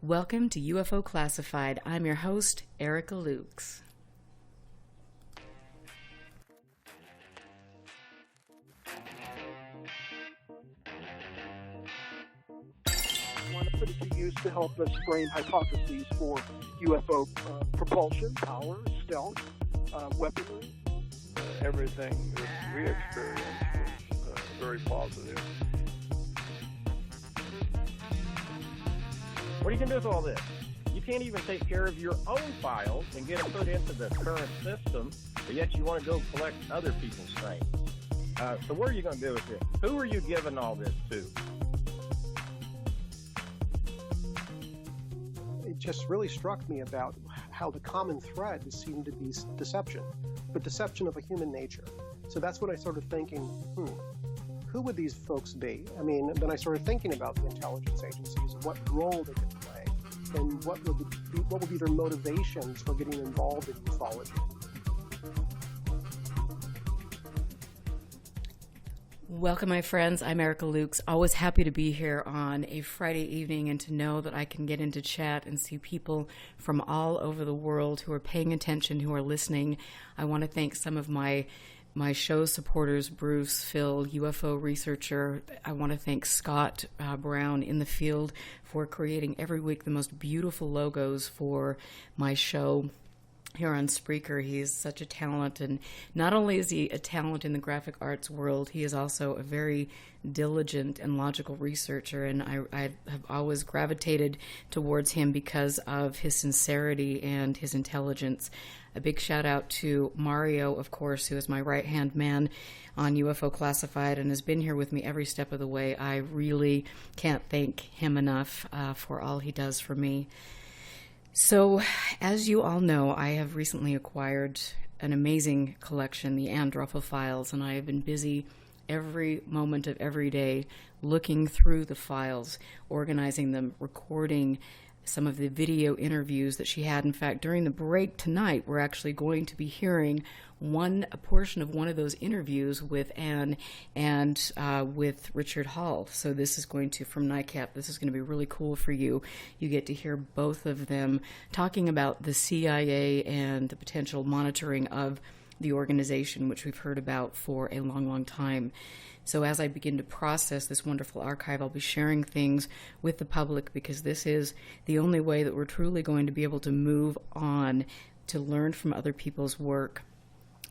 Welcome to UFO Classified. I'm your host, Erica Lukes. I want to put it to use to help us frame hypotheses for UFO propulsion, power, stealth, weaponry. Everything that we experienced was very positive. What are you going to do with all this? You can't even take care of your own files and get it put into the current system, but yet you want to go collect other people's things. So what are you going to do with this? Who are you giving all this to? It just really struck me about how the common thread seemed to be deception, but deception of a human nature. So that's what I started thinking, who would these folks be? I mean, then I started thinking about the intelligence agencies, what role they could play, and what would be their motivations for getting involved in ufology. Welcome, my friends. I'm Erica Lukes. Always happy to be here on a Friday evening and to know that I can get into chat and see people from all over the world who are paying attention, who are listening. I want to thank some of my show supporters, Bruce, Phil, UFO researcher. I want to thank Scott Brown in the field for creating every week the most beautiful logos for my show here on Spreaker. He's such a talent, and not only is he a talent in the graphic arts world, he is also a very diligent and logical researcher, and I have always gravitated towards him because of his sincerity and his intelligence. A big shout out to Mario, of course, who is my right-hand man on UFO Classified and has been here with me every step of the way. I really can't thank him enough for all he does for me. So, as you all know, I have recently acquired an amazing collection, the Andropha Files, and I have been busy every moment of every day looking through the files, organizing them, recording some of the video interviews that she had. In fact, during the break tonight, we're actually going to be hearing a portion of one of those interviews with Anne and with Richard Hall. So this is going to, from NICAP, this is going to be really cool for you. You get to hear both of them talking about the CIA and the potential monitoring of the organization, which we've heard about for a long, long time. So as I begin to process this wonderful archive, I'll be sharing things with the public because this is the only way that we're truly going to be able to move on, to learn from other people's work,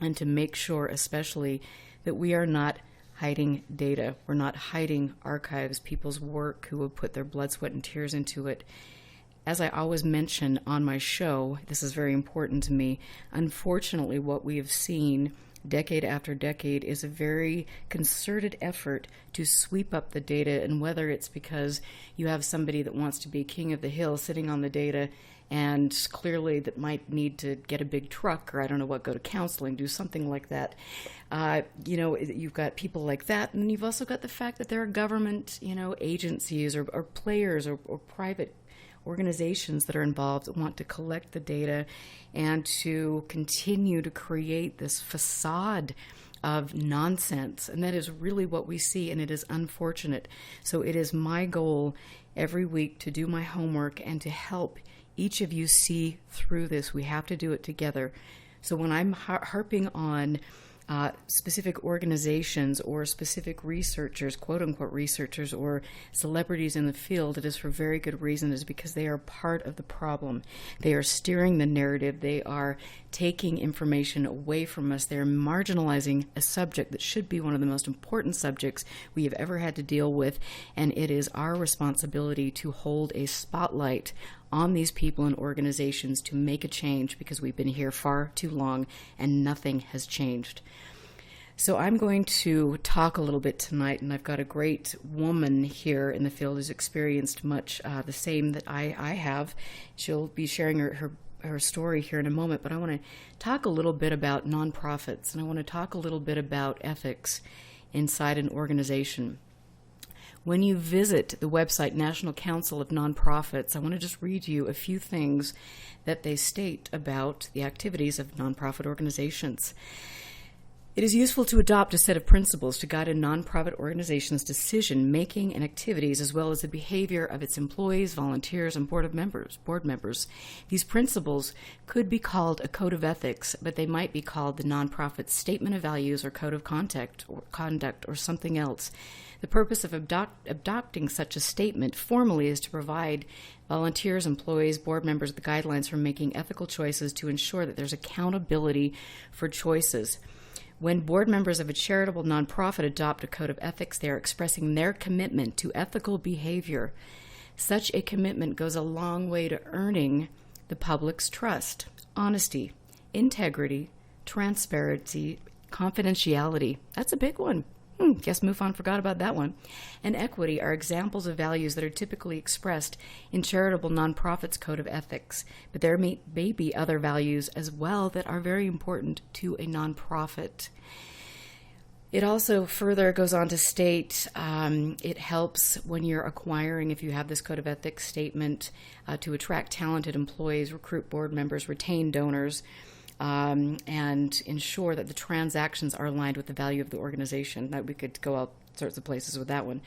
and to make sure especially that we are not hiding data. We're not hiding archives, people's work who have put their blood, sweat, and tears into it. As I always mention on my show, this is very important to me, unfortunately what we have seen decade after decade is a very concerted effort to sweep up the data, and whether it's because you have somebody that wants to be king of the hill sitting on the data and clearly that might need to get a big truck or I don't know what, go to counseling, do something like that. You've got people like that, and you've also got the fact that there are government, agencies or players or private organizations that are involved that want to collect the data and to continue to create this facade of nonsense. And that is really what we see, and it is unfortunate. So it is my goal every week to do my homework and to help each of you see through this. We have to do it together. So when I'm harping on specific organizations or specific researchers, quote-unquote researchers, or celebrities in the field, it is for very good reason. It is because they are part of the problem. They are steering the narrative. They are taking information away from us. They are marginalizing a subject that should be one of the most important subjects we have ever had to deal with, and it is our responsibility to hold a spotlight on these people and organizations to make a change, because we've been here far too long and nothing has changed. So I'm going to talk a little bit tonight, and I've got a great woman here in the field who's experienced much the same that I have. She'll be sharing her story here in a moment, but I want to talk a little bit about nonprofits, and I want to talk a little bit about ethics inside an organization. When you visit the website National Council of Nonprofits, I want to just read you a few things that they state about the activities of nonprofit organizations. It is useful to adopt a set of principles to guide a nonprofit organization's decision-making and activities, as well as the behavior of its employees, volunteers, and board members. These principles could be called a code of ethics, but they might be called the nonprofit's statement of values or code of conduct or something else. The purpose of adopting such a statement formally is to provide volunteers, employees, board members the guidelines for making ethical choices to ensure that there's accountability for choices. When board members of a charitable nonprofit adopt a code of ethics, they are expressing their commitment to ethical behavior. Such a commitment goes a long way to earning the public's trust, honesty, integrity, transparency, confidentiality. That's a big one. Guess Mufon forgot about that one. And equity are examples of values that are typically expressed in charitable nonprofits' code of ethics. But there may be other values as well that are very important to a nonprofit. It also further goes on to state it helps when you're acquiring, if you have this code of ethics statement, to attract talented employees, recruit board members, retain donors, and ensure that the transactions are aligned with the value of the organization. That we could go all sorts of places with that one.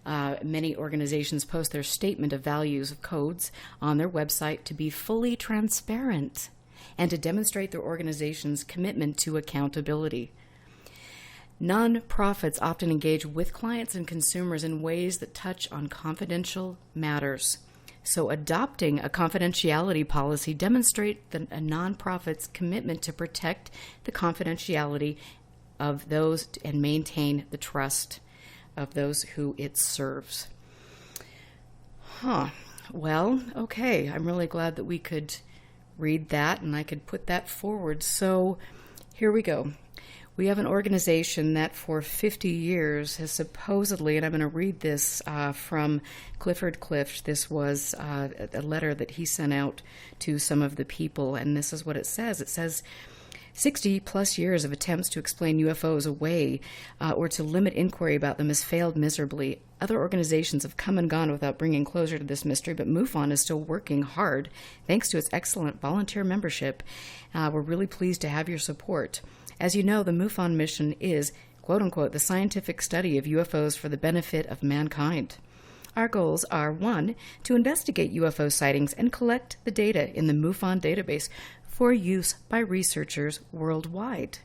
Many organizations post their statement of values of codes on their website to be fully transparent and to demonstrate their organization's commitment to accountability. Nonprofits often engage with clients and consumers in ways that touch on confidential matters. So adopting a confidentiality policy demonstrates a nonprofit's commitment to protect the confidentiality of those and maintain the trust of those who it serves. Well, okay. I'm really glad that we could read that and I could put that forward. So here we go. We have an organization that for 50 years has supposedly, and I'm going to read this from Clifford Clift. This was a letter that he sent out to some of the people, and this is what it says. It says, 60 plus years of attempts to explain UFOs away or to limit inquiry about them has failed miserably. Other organizations have come and gone without bringing closure to this mystery, but MUFON is still working hard thanks to its excellent volunteer membership. We're really pleased to have your support. As you know, the Mufon Mission is, quote-unquote, the scientific study of UFOs for the benefit of mankind. Our goals are, 1, to investigate UFO sightings and collect the data in the Mufon database for use by researchers worldwide.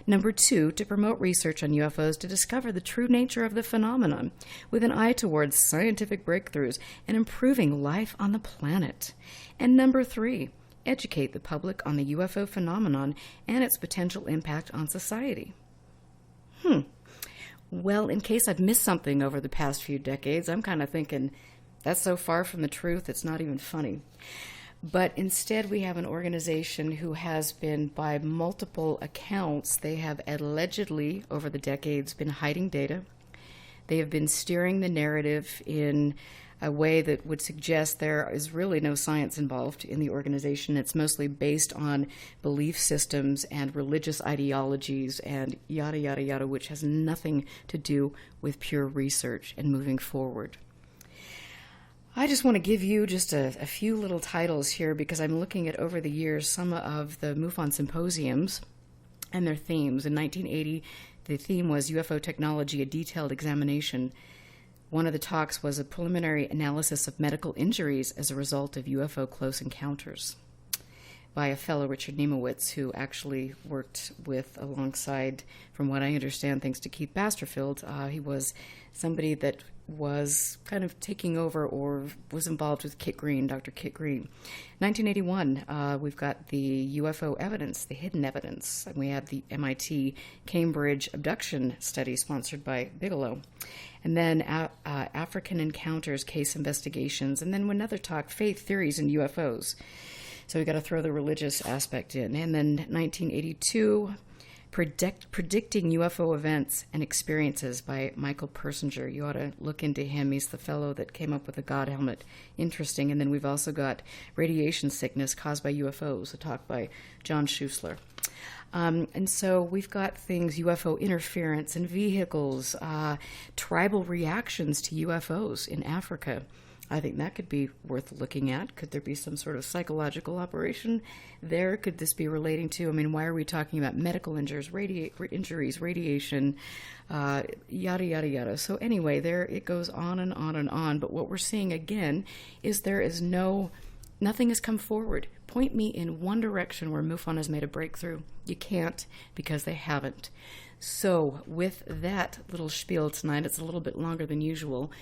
Number 2, to promote research on UFOs to discover the true nature of the phenomenon with an eye towards scientific breakthroughs and improving life on the planet. And number 3, educate the public on the UFO phenomenon and its potential impact on society. Well, in case I've missed something over the past few decades, I'm kind of thinking, that's so far from the truth, it's not even funny. But instead, we have an organization who has been, by multiple accounts, they have allegedly, over the decades, been hiding data. They have been steering the narrative in a way that would suggest there is really no science involved in the organization. It's mostly based on belief systems and religious ideologies and yada, yada, yada, which has nothing to do with pure research and moving forward. I just want to give you just a few little titles here because I'm looking at, over the years, some of the Mufon Symposiums and their themes. In 1980, the theme was UFO Technology, a Detailed Examination. One of the talks was a preliminary analysis of medical injuries as a result of UFO close encounters by a fellow, Richard Nemowitz, who actually worked alongside, from what I understand, thanks to Keith Basterfield. He was somebody that was kind of taking over or was involved with Kit Green, Dr. Kit Green. 1981, we've got the UFO evidence, the hidden evidence. And we have the MIT Cambridge abduction study sponsored by Bigelow. And then African Encounters case investigations. And then another talk, faith theories and UFOs. So we got to throw the religious aspect in. And then 1982, Predicting UFO Events and Experiences by Michael Persinger. You ought to look into him. He's the fellow that came up with the God helmet. Interesting. And then we've also got Radiation Sickness Caused by UFOs, a talk by John Schuessler. And so we've got things, UFO interference in vehicles, tribal reactions to UFOs in Africa, I think that could be worth looking at. Could there be some sort of psychological operation there? Could this be relating to, I mean, why are we talking about medical injuries, radiation, yada, yada, yada. So anyway, there it goes on and on and on. But what we're seeing again is there is nothing has come forward. Point me in one direction where MUFON has made a breakthrough. You can't, because they haven't. So with that little spiel tonight, it's a little bit longer than usual.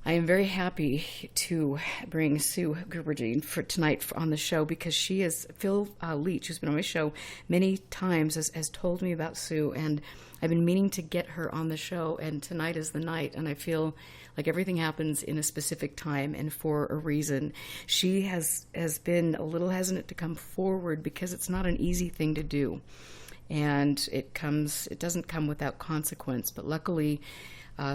I am very happy to bring Sue Gerberding for tonight on the show, because she is, Phil Leach, who's been on my show many times, has told me about Sue, and I've been meaning to get her on the show, and tonight is the night, and I feel like everything happens in a specific time and for a reason. She has been a little hesitant to come forward because it's not an easy thing to do, and it doesn't come without consequence, but luckily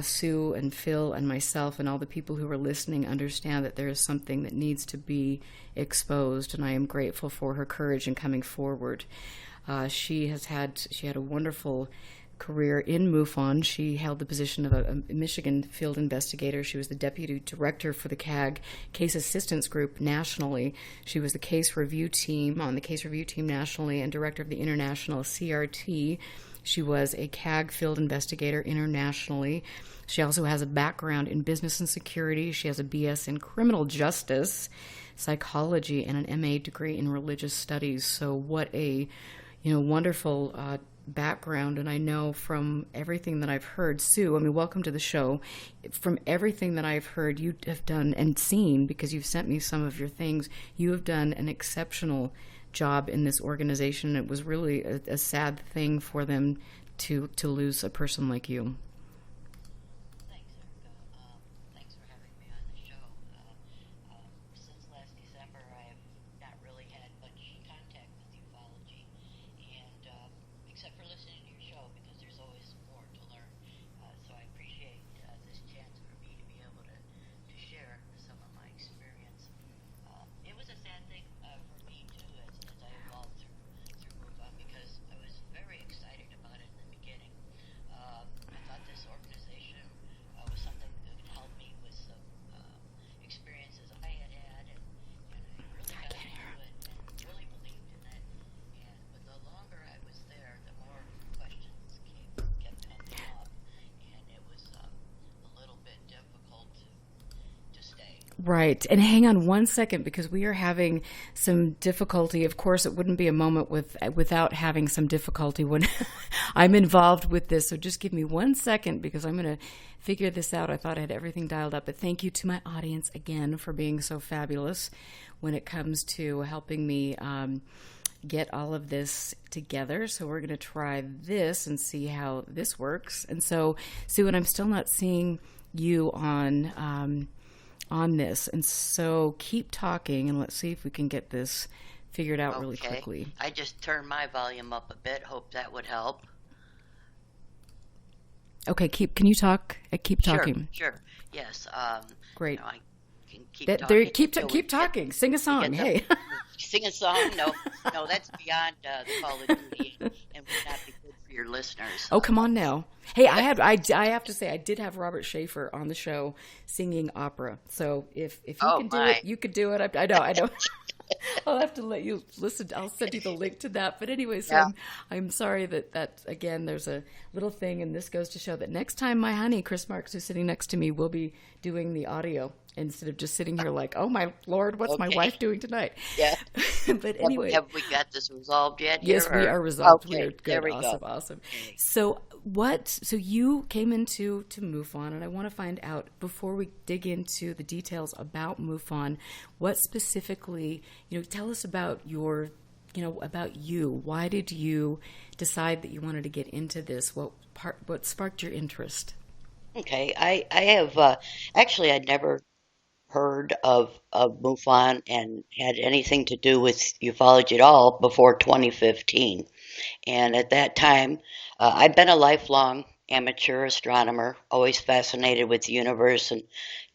Sue and Phil and myself and all the people who are listening understand that there is something that needs to be exposed, and I am grateful for her courage in coming forward. She had a wonderful career in MUFON. She held the position of a Michigan field investigator. She was the deputy director for the CAG Case Assistance Group nationally. She was the case review team nationally, and director of the international CRT. She was a CAG field investigator internationally. She also has a background in business and security. She has a BS in criminal justice, psychology, and an MA degree in religious studies. So what a wonderful background. And I know from everything that I've heard, Sue, I mean, welcome to the show. From everything that I've heard you have done and seen, because you've sent me some of your things, you have done an exceptional job in this organization. It was really a sad thing for them to lose a person like you. Thanks, Erica. Thanks for having me on the show. Since last December, I have not really had much contact with ufology, and except for listening to your show, because there's always more to learn. So I appreciate this chance for me to be able to share some of my experience. It was a sad thing for me too, as I evolved through MUFON, because I was very excited about it in the beginning. I thought this organization was something that could help me with some experiences I had had, and I really got into it and really believed in it. But the longer I was there, the more questions kept coming up, and it was a little bit difficult to stay. Right. And hang on one second, because we are having some difficulty. Of course, it wouldn't be a moment without having some difficulty when I'm involved with this. So just give me 1 second, because I'm going to figure this out. I thought I had everything dialed up. But thank you to my audience again for being so fabulous when it comes to helping me get all of this together. So we're going to try this and see how this works. And so, Sue, and I'm still not seeing you on this, and so keep talking, and let's see if we can get this figured out really quickly. I just turned my volume up a bit. Hope that would help. Okay, can you talk? Keep talking. Sure. Yes. Great. I can keep talking. Keep talking. Sing a song. Hey. Sing a song? No, that's beyond the Call of Duty, and would not be good for your listeners. Oh, come on now. Hey, I have to say, I did have Robert Schaefer on the show singing opera. So if you can do it, you could do it. I know. I'll have to let you listen. I'll send you the link to that. But anyway, so yeah. I'm sorry that again, there's a little thing, and this goes to show that next time my honey, Chris Marks, who's sitting next to me, will be doing the audio instead of just sitting here like, oh my Lord, what's my wife doing tonight? Yeah. But anyway. Have we got this resolved yet? Yes, we are resolved. Okay. We are good. There we Awesome. So you came into MUFON, and I want to find out, before we dig into the details about MUFON, what specifically, tell us about about you. Why did you decide that you wanted to get into this? What sparked your interest? Okay, I have actually I'd never heard of MUFON and had anything to do with ufology at all before 2015. And at that time, I've been a lifelong amateur astronomer, always fascinated with the universe and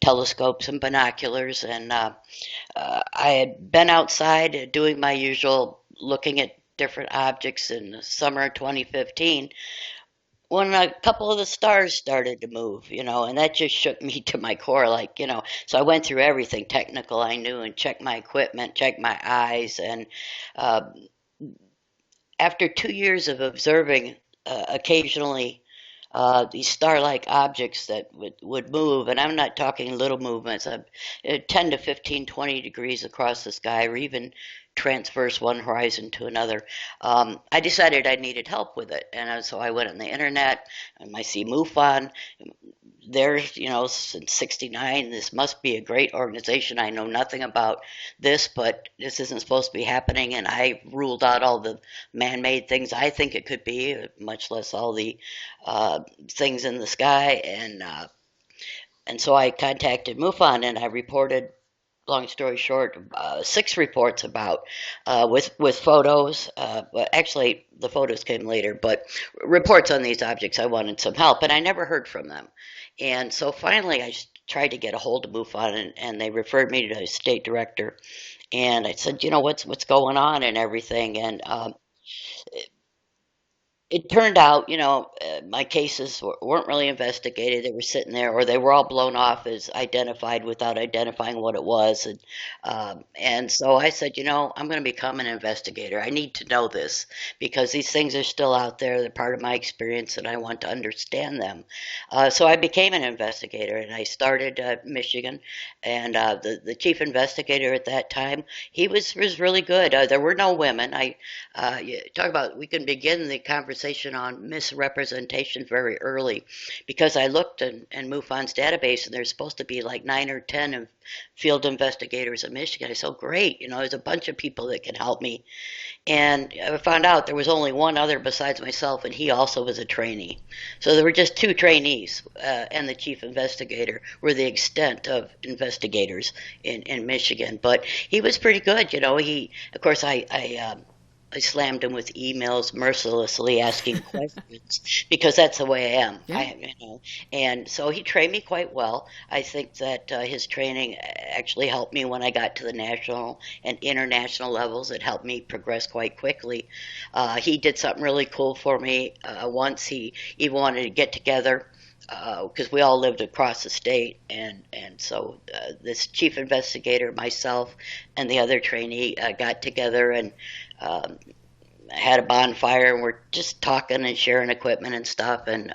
telescopes and binoculars. And I had been outside doing my usual looking at different objects in the summer of 2015 when a couple of the stars started to move, and that just shook me to my core, so I went through everything technical I knew and checked my equipment, checked my eyes, and uh, after 2 years of observing occasionally these star-like objects that would move, and I'm not talking little movements, 10 to 15, 20 degrees across the sky, or even transverse one horizon to another. I decided I needed help with it, and so I went on the internet, and I see Mufon. There's, since '69, this must be a great organization. I know nothing about this, but this isn't supposed to be happening, and I ruled out all the man-made things I think it could be, much less all the things in the sky, and so I contacted MUFON and I reported. Long story short, 6 reports about with photos. Well, actually, the photos came later, but reports on these objects. I wanted some help, and I never heard from them. And so finally, I tried to get a hold of MUFON, and they referred me to the state director. And I said, what's going on and everything. And it turned out, my cases weren't really investigated. They were sitting there, or they were all blown off as identified without identifying what it was. And so I said, I'm going to become an investigator. I need to know this because these things are still out there. They're part of my experience, and I want to understand them. So I became an investigator, and I started Michigan. And the chief investigator at that time, he was really good. There were no women. You talk about, we can begin the conversation on misrepresentation very early, because I looked in MUFON's database, and there's supposed to be like 9 or 10 field investigators in Michigan. I said, oh, great, there's a bunch of people that can help me. And I found out there was only one other besides myself, and he also was a trainee. So there were just 2 trainees, and the chief investigator were the extent of investigators in Michigan. But he was pretty good, of course, I slammed him with emails, mercilessly asking questions, because that's the way I am. Yeah. And so he trained me quite well. I think that his training actually helped me when I got to the national and international levels. It helped me progress quite quickly. He did something really cool for me. Once he wanted to get together, because we all lived across the state, and so this chief investigator, myself, and the other trainee got together and had a bonfire, and we're just talking and sharing equipment and stuff. And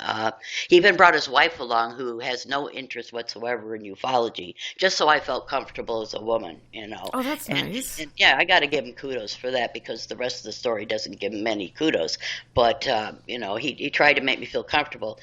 he even brought his wife along, who has no interest whatsoever in ufology, just so I felt comfortable as a woman, Oh, that's nice. And yeah, I got to give him kudos for that, because the rest of the story doesn't give him many kudos. But he tried to make me feel comfortable.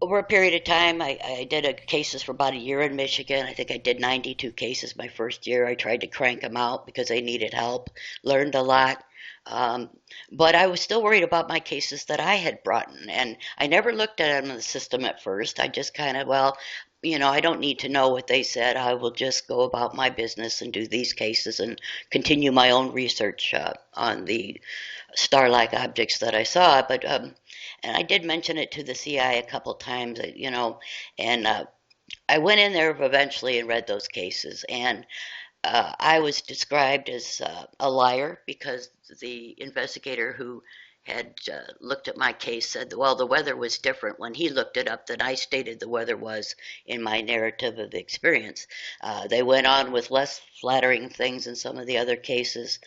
Over a period of time, I did cases for about a year in Michigan. I think I did 92 cases my first year. I tried to crank them out because they needed help, learned a lot. But I was still worried about my cases that I had brought in, and I never looked at them in the system at first. I just kind of, I don't need to know what they said. I will just go about my business and do these cases and continue my own research on the star-like objects that I saw. But and I did mention it to the CI a couple times, and I went in there eventually and read those cases, and I was described as a liar, because the investigator who had looked at my case said, well, the weather was different when he looked it up than I stated the weather was in my narrative of the experience. They went on with less flattering things in some of the other cases,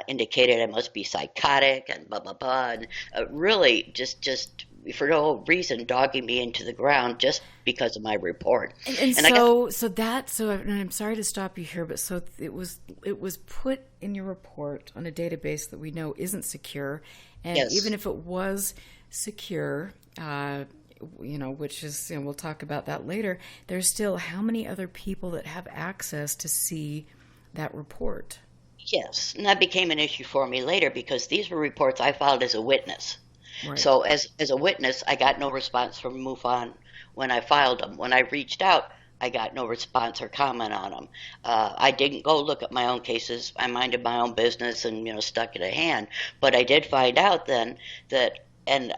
indicated I must be psychotic and blah, blah, blah, and really just for no reason dogging me into the ground just because of my report. And I'm sorry to stop you here, but so it was put in your report on a database that we know isn't secure, and yes. Even if it was secure, which is, we'll talk about that later, there's still how many other people that have access to see that report? Yes, and that became an issue for me later, because these were reports I filed as a witness. Right. So as a witness, I got no response from MUFON when I filed them. When I reached out, I got no response or comment on them. I didn't go look at my own cases. I minded my own business and, stuck it a hand. But I did find out then that, and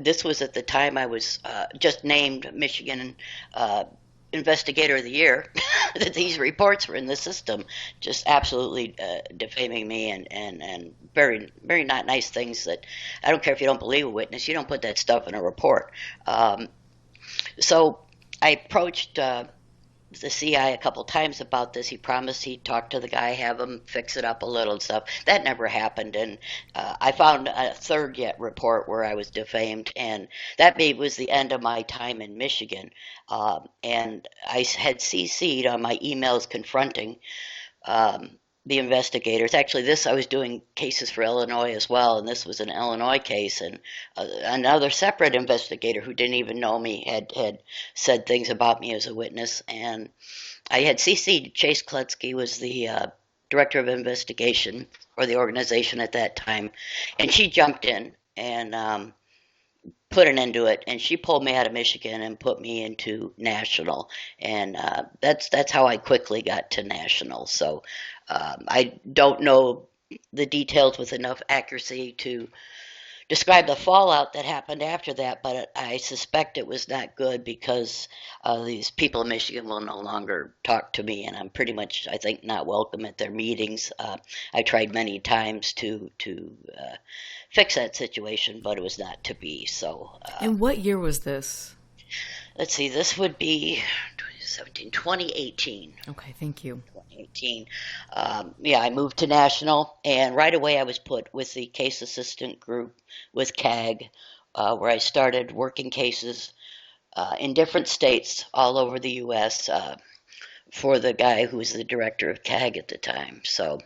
this was at the time I was just named Michigan investigator of the year, that these reports were in the system, just absolutely defaming me and very, very not nice things that I don't care if you don't believe a witness, you don't put that stuff in a report. So I approached the CI a couple times about this. He promised he'd talk to the guy, have him fix it up a little and stuff. That never happened, and I found a third yet report where I was defamed, and that was the end of my time in Michigan. And I had CC'd on my emails confronting the investigators. Actually, I was doing cases for Illinois as well, and this was an Illinois case, and another separate investigator who didn't even know me had said things about me as a witness, and I had CC'd Chase Kletsky, was the director of investigation for the organization at that time, and she jumped in and put an end to it, and she pulled me out of Michigan and put me into national, and that's how I quickly got to national. So I don't know the details with enough accuracy to describe the fallout that happened after that, but I suspect it was not good because these people in Michigan will no longer talk to me, and I'm pretty much, I think, not welcome at their meetings. I tried many times to fix that situation, but it was not to be. So. And what year was this? Let's see, this would be 2018. Okay, thank you. 2018. I moved to national, and right away I was put with the case assistant group with CAG, where I started working cases in different states all over the U.S. For the guy who was the director of CAG at the time. So,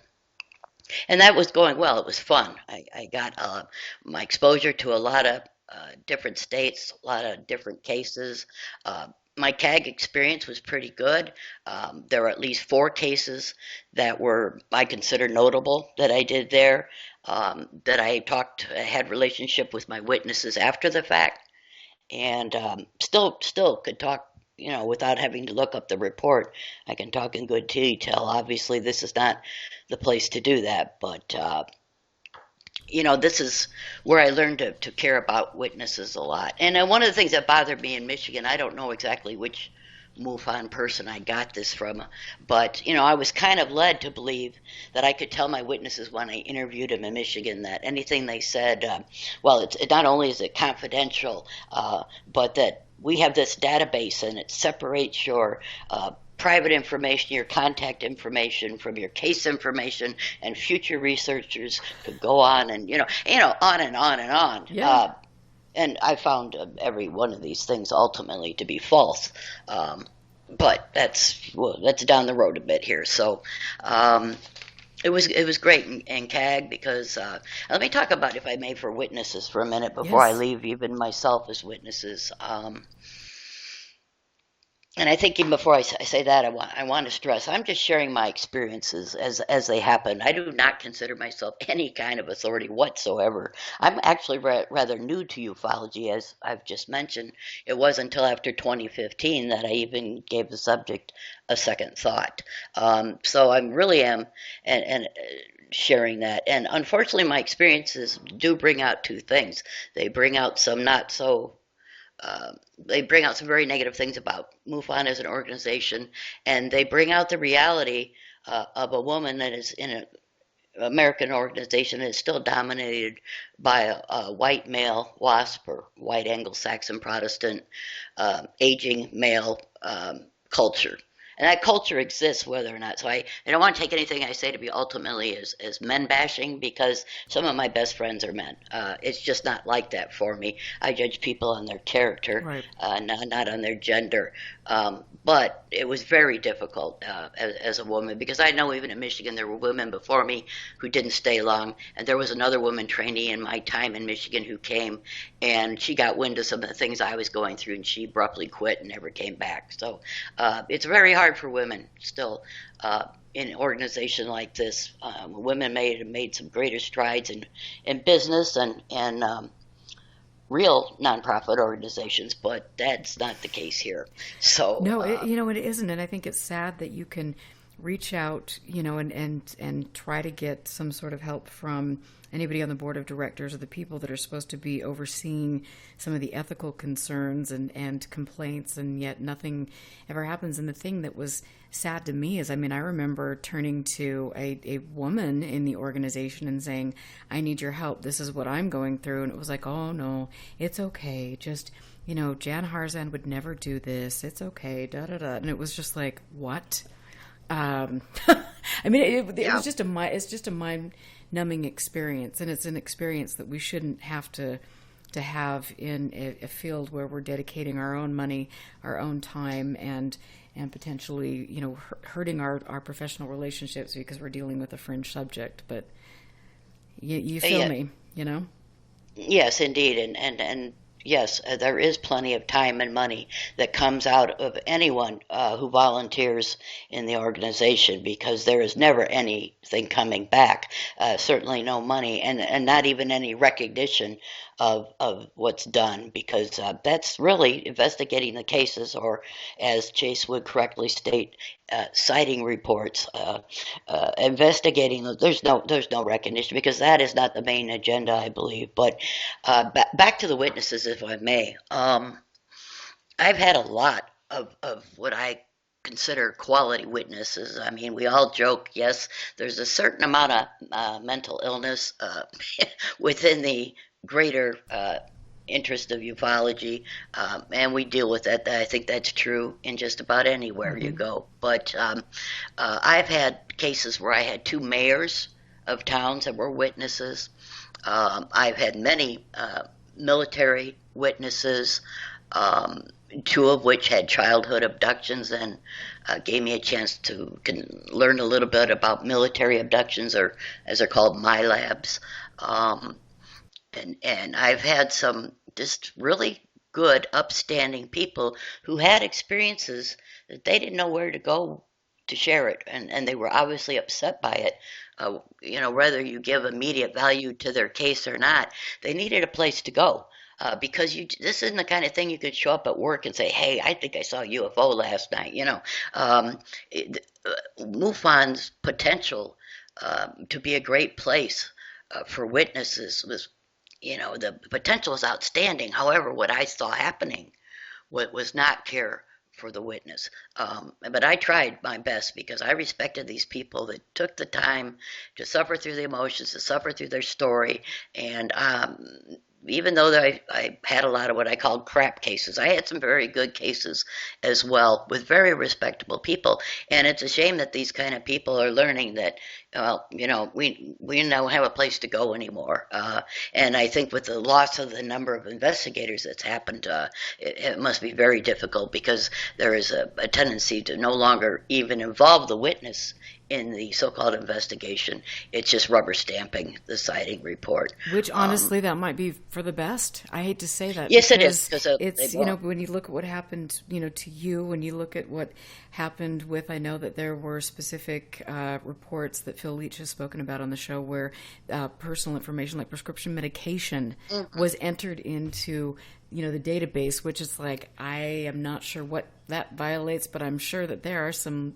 and that was going well. It was fun. I got my exposure to a lot of different states, a lot of different cases. My CAG experience was pretty good. There were at least 4 cases that I consider notable that I did there, that I had relationship with my witnesses after the fact, and still could talk, without having to look up the report. I can talk in good detail. Obviously, this is not the place to do that, but this is where I learned to care about witnesses a lot. And one of the things that bothered me in Michigan, I don't know exactly which MUFON person I got this from, but, I was kind of led to believe that I could tell my witnesses when I interviewed them in Michigan that anything they said, not only is it confidential, but that we have this database and it separates your private information, your contact information from your case information, and future researchers could go on and on and on and on. Yeah. And I found every one of these things ultimately to be false. But that's down the road a bit here. So it was great in CAG because let me talk about, if I may, for witnesses for a minute before I leave even myself as witnesses. And I think even before I say that, I want to stress, I'm just sharing my experiences as they happen. I do not consider myself any kind of authority whatsoever. I'm actually rather new to ufology, as I've just mentioned. It wasn't until after 2015 that I even gave the subject a second thought. So I really am and sharing that. And unfortunately, my experiences do bring out 2 things. They bring out some not so they bring out some very negative things about MUFON as an organization, and they bring out the reality of a woman that is in an American organization that is still dominated by a white male WASP, or white Anglo-Saxon Protestant, aging male culture. And that culture exists whether or not. So I don't want to take anything I say to be ultimately as men bashing, because some of my best friends are men. It's just not like that for me. I judge people on their character, right. Not on their gender. But it was very difficult as a woman, because I know even in Michigan there were women before me who didn't stay long, and there was another woman trainee in my time in Michigan who came, and she got wind of some of the things I was going through, and she abruptly quit and never came back. So it's very hard for women still in an organization like this. Women made some greater strides in business and real nonprofit organizations, but that's not the case here. So no, it isn't, and I think it's sad that you can reach out, and try to get some sort of help from anybody on the board of directors or the people that are supposed to be overseeing some of the ethical concerns and complaints, and yet nothing ever happens. And the thing that was sad to me is, I remember turning to a woman in the organization and saying, I need your help. This is what I'm going through. And it was like, oh no, it's okay. Just, Jan Harzan would never do this. It's okay. Da, da, da. And it was just like, what? It was just a mind-numbing experience, and it's an experience that we shouldn't have to have in a field where we're dedicating our own money, our own time, and potentially, hurting our professional relationships because we're dealing with a fringe subject. But you feel me, Yes, indeed, and yes, there is plenty of time and money that comes out of anyone who volunteers in the organization, because there is never anything coming back, certainly no money, and not even any recognition of what's done, because that's really investigating the cases, or as Chase would correctly state, citing reports, investigating. There's no recognition, because that is not the main agenda, I believe. But back to the witnesses, if I may. I've had a lot of what I consider quality witnesses. We all joke, yes, there's a certain amount of mental illness within the greater interest of ufology, and we deal with that. I think that's true in just about anywhere you go. But I've had cases where I had 2 mayors of towns that were witnesses. I've had many military witnesses, 2 of which had childhood abductions, and gave me a chance to learn a little bit about military abductions, or as they're called, my labs. And I've had some just really good, upstanding people who had experiences that they didn't know where to go to share it, and they were obviously upset by it. Whether you give immediate value to their case or not, they needed a place to go. Because this isn't the kind of thing you could show up at work and say, hey, I think I saw a UFO last night. MUFON's potential to be a great place for witnesses was, the potential is outstanding. However, what I saw happening was not care for the witness. But I tried my best, because I respected these people that took the time to suffer through the emotions, to suffer through their story. And even though I had a lot of what I called crap cases, I had some very good cases as well with very respectable people. And it's a shame that these kind of people are learning that, we don't have a place to go anymore. And I think with the loss of the number of investigators that's happened, it must be very difficult, because there is a tendency to no longer even involve the witness in the so-called investigation. It's just rubber stamping the sighting report. Which honestly, that might be for the best. I hate to say that. Yes, it is. It's, when you look at what happened, to you, when you look at what happened with, I know that there were specific reports that Phil Leach has spoken about on the show where personal information like prescription medication was entered into the database, which is like, I am not sure what that violates, but I'm sure that there are some,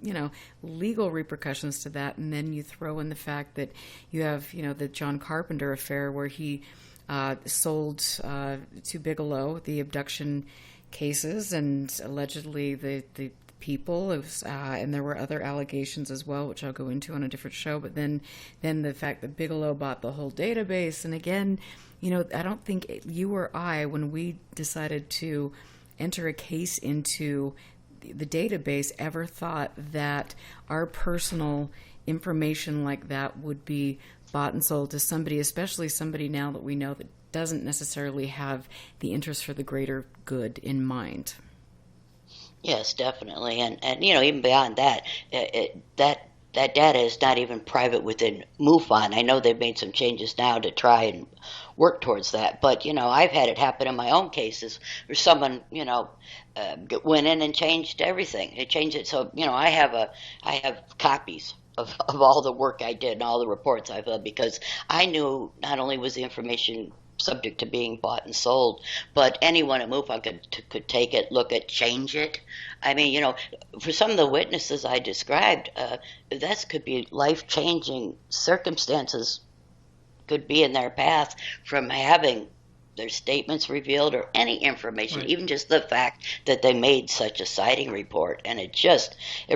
legal repercussions to that. And then you throw in the fact that you have, the John Carpenter affair where he sold to Bigelow the abduction cases, and allegedly the people, and there were other allegations as well, which I'll go into on a different show. But then the fact that Bigelow bought the whole database, and again, I don't think you or I, when we decided to enter a case into the database, ever thought that our personal information like that would be bought and sold to somebody, especially somebody now that we know that doesn't necessarily have the interest for the greater good in mind. Yes, definitely. And even beyond that, that data is not even private within MUFON. I know they've made some changes now to try and work towards that. But, I've had it happen in my own cases where someone, went in and changed everything. It changed it. So, I have copies of all the work I did and all the reports I've done, because I knew not only was the information subject to being bought and sold. But anyone at MUFON could take it, look at, change it. I mean, for some of the witnesses I described, that could be life-changing circumstances could be in their path from having their statements revealed or any information, right. Even just the fact that they made such a sighting report. And it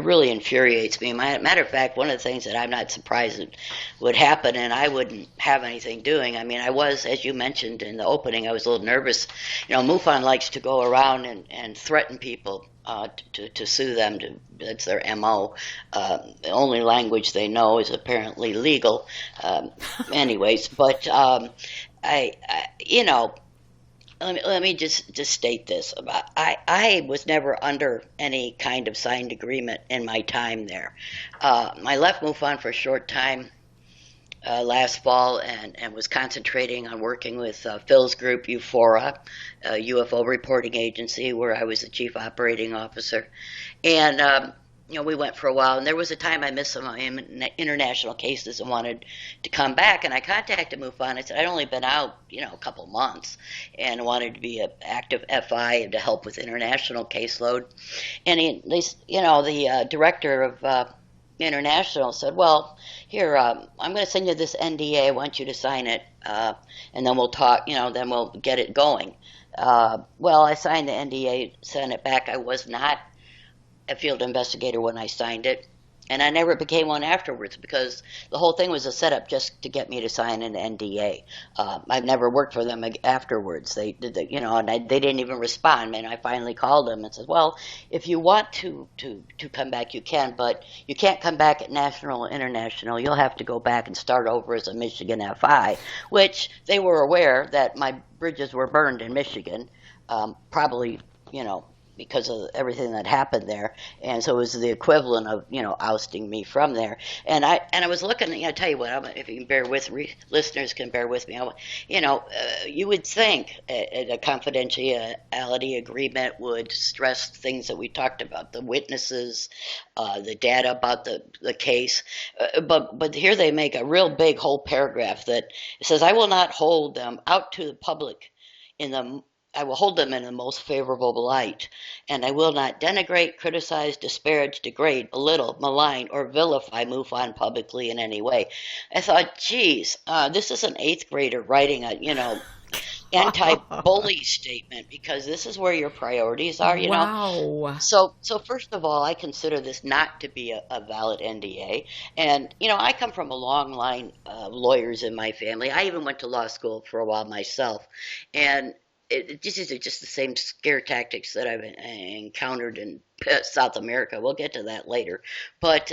really infuriates me. Matter of fact, one of the things that I'm not surprised that would happen, and I wouldn't have anything doing, I mean, I was, as you mentioned in the opening, I was a little nervous. MUFON likes to go around and threaten people to sue them. That's their MO. The only language they know is apparently legal. Anyways, but let me just state this. I was never under any kind of signed agreement in my time there. I left MUFON for a short time last fall and was concentrating on working with Phil's group, Euphoria, a UFO reporting agency where I was the chief operating officer. And we went for a while, and there was a time I missed some international cases and wanted to come back, and I contacted MUFON. I said I'd only been out, a couple months, and wanted to be an active FI and to help with international caseload. And the director of international said, well, here, I'm going to send you this NDA. I want you to sign it, and then we'll talk, then we'll get it going. Well, I signed the NDA, sent it back. I was not a field investigator when I signed it, and I never became one afterwards because the whole thing was a setup just to get me to sign an NDA. I've never worked for them afterwards. They did, and they didn't even respond. And I finally called them and said, "Well, if you want to come back, you can, but you can't come back at national or international. You'll have to go back and start over as a Michigan FI," which they were aware that my bridges were burned in Michigan, probably, because of everything that happened there. And so it was the equivalent of, ousting me from there. And I was looking, I tell you what, if you can bear with, listeners can bear with me, you would think a confidentiality agreement would stress things that we talked about, the witnesses, the data about the case. But here they make a real big whole paragraph that says, I will not hold them out to the public I will hold them in the most favorable light, and I will not denigrate, criticize, disparage, degrade, belittle, malign, or vilify MUFON publicly in any way. I thought, geez, this is an 8th grader writing a, anti-bully statement, because this is where your priorities are, Wow. So first of all, I consider this not to be a valid NDA. And, I come from a long line of lawyers in my family. I even went to law school for a while myself. And these are just the same scare tactics that I've encountered in South America. We'll get to that later. But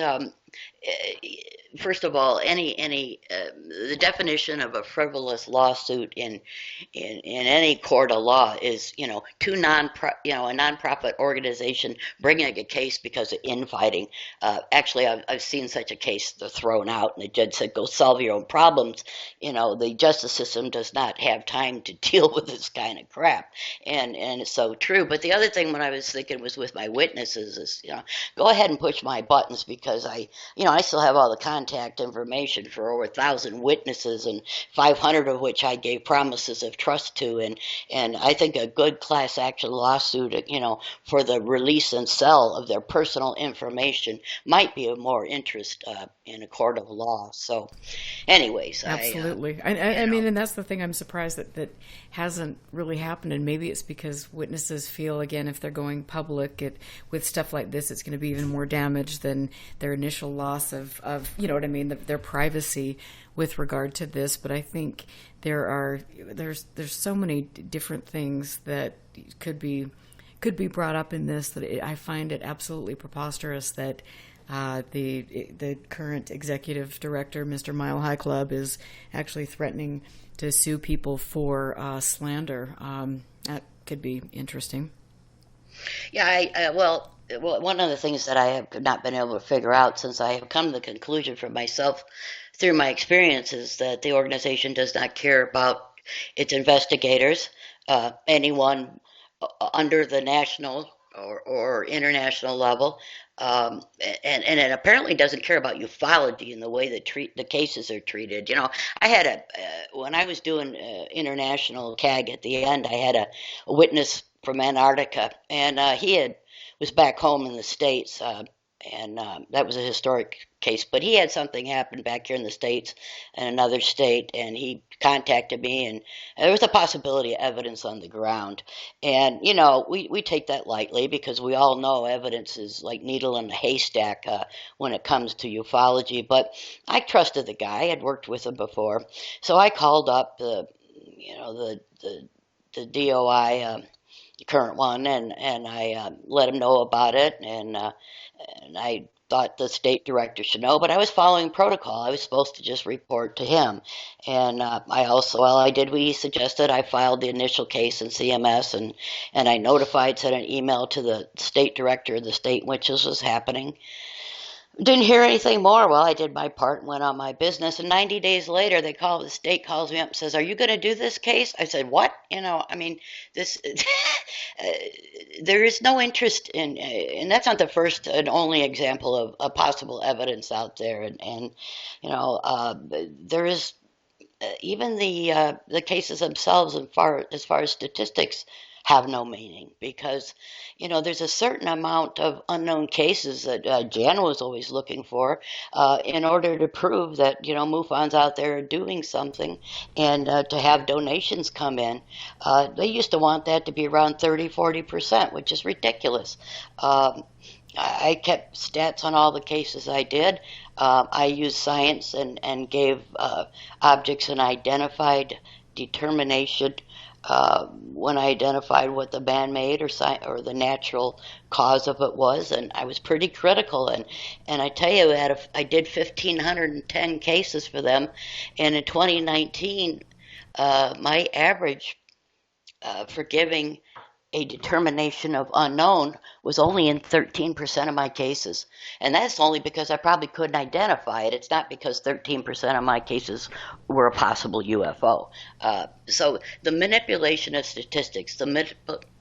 first of all, the definition of a frivolous lawsuit in any court of law is, a nonprofit organization bringing a case because of infighting. Actually, I've seen such a case thrown out, and the judge said, "Go solve your own problems." The justice system does not have time to deal with this kind of crap, and it's so true. But the other thing, when I was thinking, was with my witnesses, is go ahead and push my buttons, because I still have all the contact information for over 1,000 witnesses, and 500 of which I gave promises of trust to, and I think a good class action lawsuit, for the release and sell of their personal information might be of more interest in a court of law. So, anyways, absolutely. I mean, and that's the thing. I'm surprised that hasn't really happened, and maybe it's because witnesses feel, again, if they're going public with stuff like this, it's going to be even more damage than their initial loss of their privacy with regard to this. But I think there's so many different things that could be brought up in this that I find it absolutely preposterous that the current executive director, Mr. Mile High Club, is actually threatening to sue people for slander. That could be interesting. Yeah, well, one of the things that I have not been able to figure out, since I have come to the conclusion for myself through my experience, is that the organization does not care about its investigators, anyone under the national or international level, and it apparently doesn't care about ufology and the way that the cases are treated. You know, I had when I was doing international CAG at the end, I had a witness from Antarctica, and was back home in the States. And that was a historic case. But he had something happen back here in the States in another state, and he contacted me, and there was a possibility of evidence on the ground. And, you know, we take that lightly because we all know evidence is like needle in a haystack when it comes to ufology. But I trusted the guy. I'd worked with him before. So I called up the DOI current one, and I let him know about it, and I thought the state director should know, but I was following protocol. I was supposed to just report to him, and I also, well, I did what he suggested. I filed the initial case in CMS, and I sent an email to the state director of the state in which this was happening. Didn't hear anything more. Well, I did my part and went on my business. And 90 days later, the state calls me up and says, "Are you going to do this case?" I said, "What?" You know, I mean, this, there is no interest in, and that's not the first and only example of possible evidence out there. And you know, there is even the cases themselves, as far as statistics, have no meaning because, you know, there's a certain amount of unknown cases that Jan was always looking for in order to prove that, you know, MUFON's out there doing something and to have donations come in. They used to want that to be around 30-40%, which is ridiculous. I kept stats on all the cases I did. I used science and gave objects an identified determination when I identified what the man-made or the natural cause of it was, and I was pretty critical. And I tell you, I did 1,510 cases for them, and in 2019, my average for giving a determination of unknown was only in 13% of my cases. And that's only because I probably couldn't identify it. It's not because 13% of my cases were a possible UFO. So the manipulation of statistics, the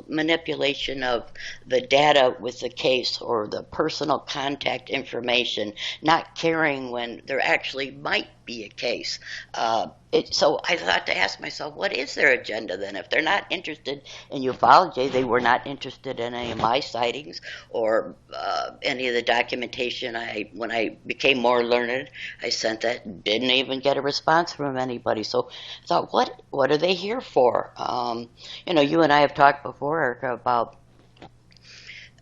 manipulation of the data with the case or the personal contact information, not caring when there actually might be a case. So I thought to ask myself, what is their agenda then? If they're not interested in ufology, they were not interested in any of my sightings or any of the documentation. When I became more learned, I sent that, didn't even get a response from anybody. So I thought, what are they here for? You know, you and I have talked before, Erica, about,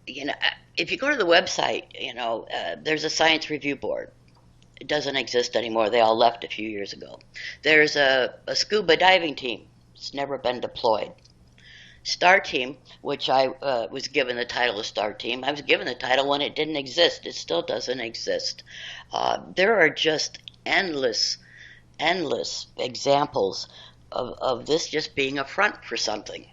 you know, if you go to the website, you know, there's a science review board. It doesn't exist anymore. They all left a few years ago. There's a scuba diving team. It's never been deployed. Star Team, which I was given the title of Star Team. I was given the title when it didn't exist. It still doesn't exist. There are just endless examples of this just being a front for something.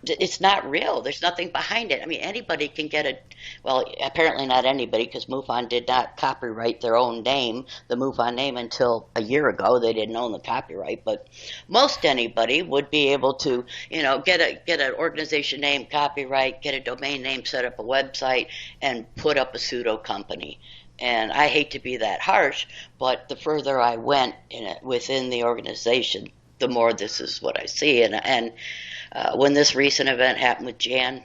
It's not real. There's nothing behind it. I mean, anybody can get a, well, apparently not anybody, because MUFON did not copyright their own name, the MUFON name, until a year ago. They didn't own the copyright, but most anybody would be able to, you know, get an organization name, copyright, get a domain name, set up a website, and put up a pseudo company. And I hate to be that harsh, but the further I went within the organization, the more this is what I see. And when this recent event happened with Jan,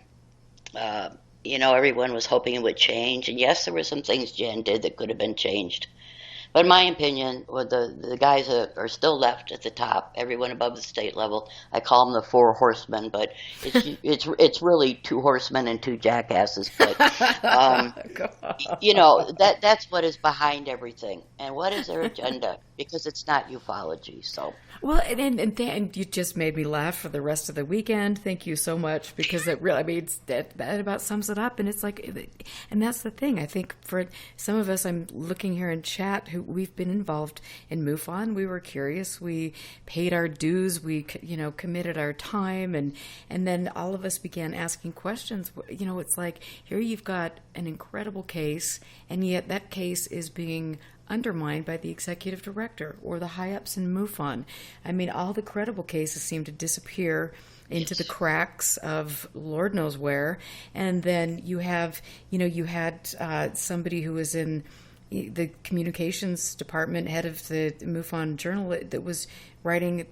you know, everyone was hoping it would change. And yes, there were some things Jan did that could have been changed. But in my opinion, the guys that are still left at the top, everyone above the state level, I call them the four horsemen, but it's really two horsemen and two jackasses. But you know, that's what is behind everything. And what is their agenda? Because it's not ufology. So. Well, and you just made me laugh for the rest of the weekend. Thank you so much, because it really, I mean, that about sums it up. And it's like, and that's the thing. I think for some of us, I'm looking here in chat, who we've been involved in MUFON. We were curious. We paid our dues. We, you know, committed our time, and then all of us began asking questions. You know, it's like, here you've got an incredible case, and yet that case is being undermined by the executive director or the high-ups in Mufon. I mean, all the credible cases seem to disappear into the cracks of Lord knows where. And then you have, you had somebody who was in the communications department, head of the Mufon Journal, that was writing,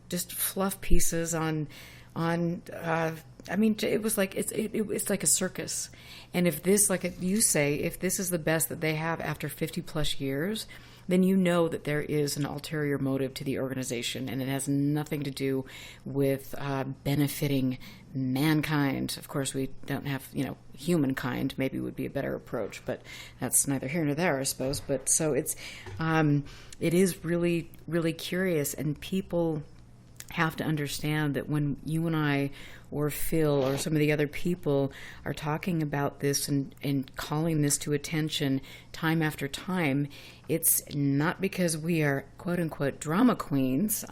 just fluff pieces on. It was like it's like a circus. And if this, like you say, if this is the best that they have after 50 plus years, then you know that there is an ulterior motive to the organization, and it has nothing to do with benefiting mankind. Of course, we don't have, humankind maybe would be a better approach, but that's neither here nor there, I suppose. But so it is really, really curious, and people have to understand that when you and I or Phil or some of the other people are talking about this and calling this to attention time after time, it's not because we are quote-unquote drama queens.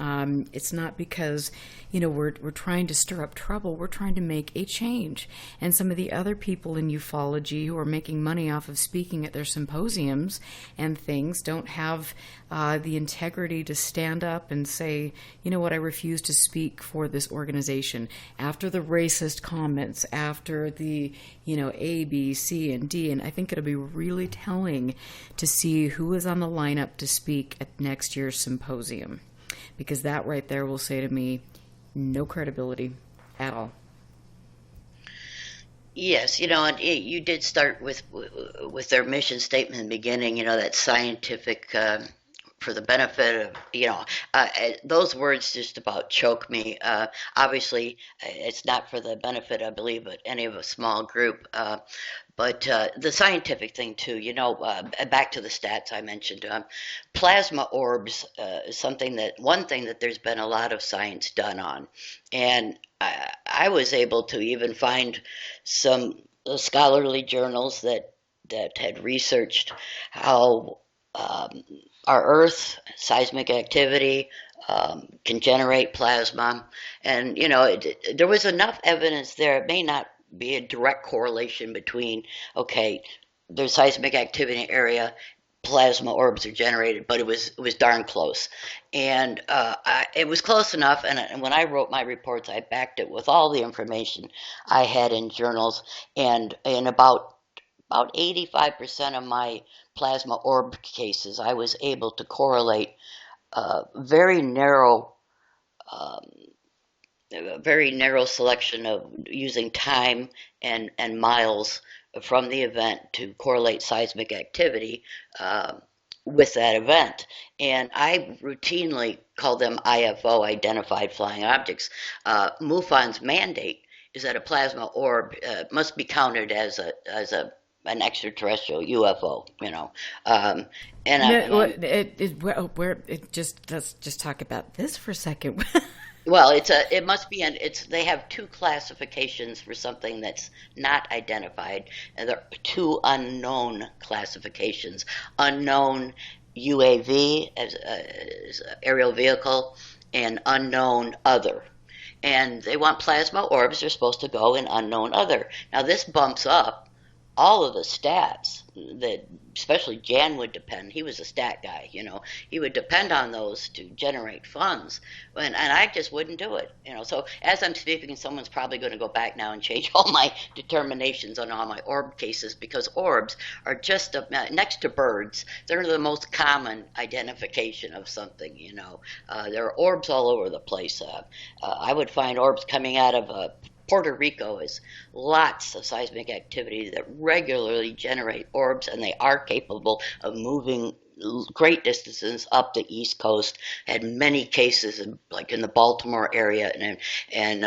It's not because, we're trying to stir up trouble. We're trying to make a change. And some of the other people in ufology who are making money off of speaking at their symposiums and things don't have the integrity to stand up and say, you know what, I refuse to speak for this organization. After the racist comments, after the, A, B, C, and D, and I think it'll be really telling to see who is on the lineup to speak at next year's symposium, because that right there will say to me, no credibility at all. Yes, and you did start with their mission statement in the beginning, that scientific, for the benefit of, those words just about choke me. Obviously, it's not for the benefit, I believe, of any of a small group. But the scientific thing too, back to the stats I mentioned, plasma orbs is one thing that there's been a lot of science done on. And I was able to even find some scholarly journals that had researched how our Earth, seismic activity, can generate plasma. And, there was enough evidence there. It may not be a direct correlation between, okay, there's seismic activity in the area, plasma orbs are generated, but it was darn close. And it was close enough, and when I wrote my reports, I backed it with all the information I had in journals, and in about 85% of my plasma orb cases, I was able to correlate very narrow selection of using time and miles from the event to correlate seismic activity with that event. And I routinely call them IFO, identified flying objects. MUFON's mandate is that a plasma orb must be counted as an extraterrestrial UFO, Let's just talk about this for a second. Well, they have two classifications for something that's not identified, and there are two unknown classifications. Unknown UAV as aerial vehicle, and unknown other. And they want plasma orbs, they're supposed to go in unknown other. Now this bumps up all of the stats that especially Jan would depend. He was a stat guy, he would depend on those to generate funds, and I just wouldn't do it, So as I'm speaking, someone's probably going to go back now and change all my determinations on all my orb cases, because orbs are just next to birds. They're the most common identification of something. There are orbs all over the place. I would find orbs coming out of Puerto Rico is lots of seismic activity that regularly generate orbs, and they are capable of moving great distances up the East Coast. Had many cases like in the Baltimore area, and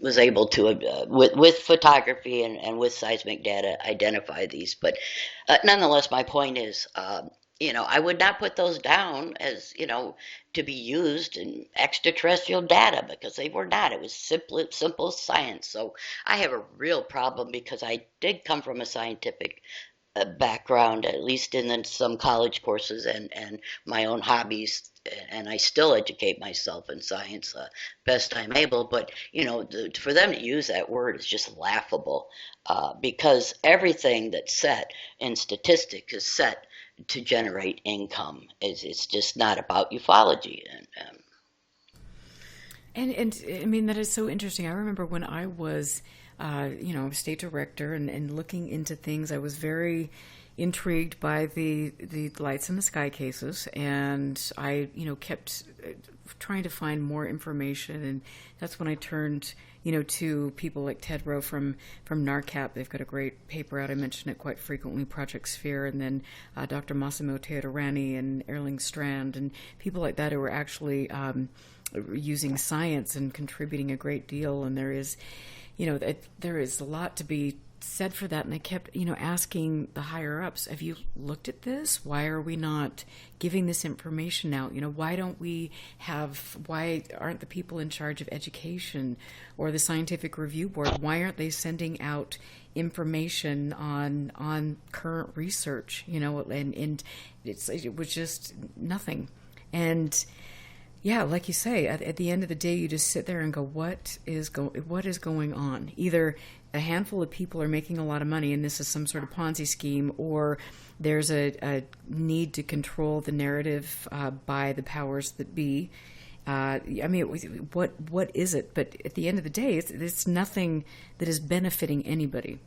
was able to, with photography and with seismic data, identify these. But nonetheless, my point is, I would not put those down as, to be used in extraterrestrial data, because they were not. It was simple science. So I have a real problem, because I did come from a scientific background, at least in some college courses and my own hobbies, and I still educate myself in science best I'm able. But, for them to use that word is just laughable, because everything that's set in statistics is set to generate income. It's just not about ufology. And I mean, that is so interesting. I remember when I was, state director and looking into things, I was very intrigued by the lights in the sky cases, and I, kept trying to find more information, and that's when I turned, to people like Ted Rowe from NARCAP. They've got a great paper out. I mention it quite frequently, Project Sphere, and then Dr. Massimo Teodorani and Erling Strand, and people like that who were actually using science and contributing a great deal. And there is, there is a lot to be said for that. And I kept, asking the higher ups, have you looked at this? Why are we not giving this information out? Why aren't the people in charge of education or the scientific review board, why aren't they sending out information on current research? And it was just nothing. And yeah, like you say, at the end of the day, you just sit there and go, what is going on? Either a handful of people are making a lot of money and this is some sort of Ponzi scheme, or there's a need to control the narrative by the powers that be. What is it? But at the end of the day, it's nothing that is benefiting anybody.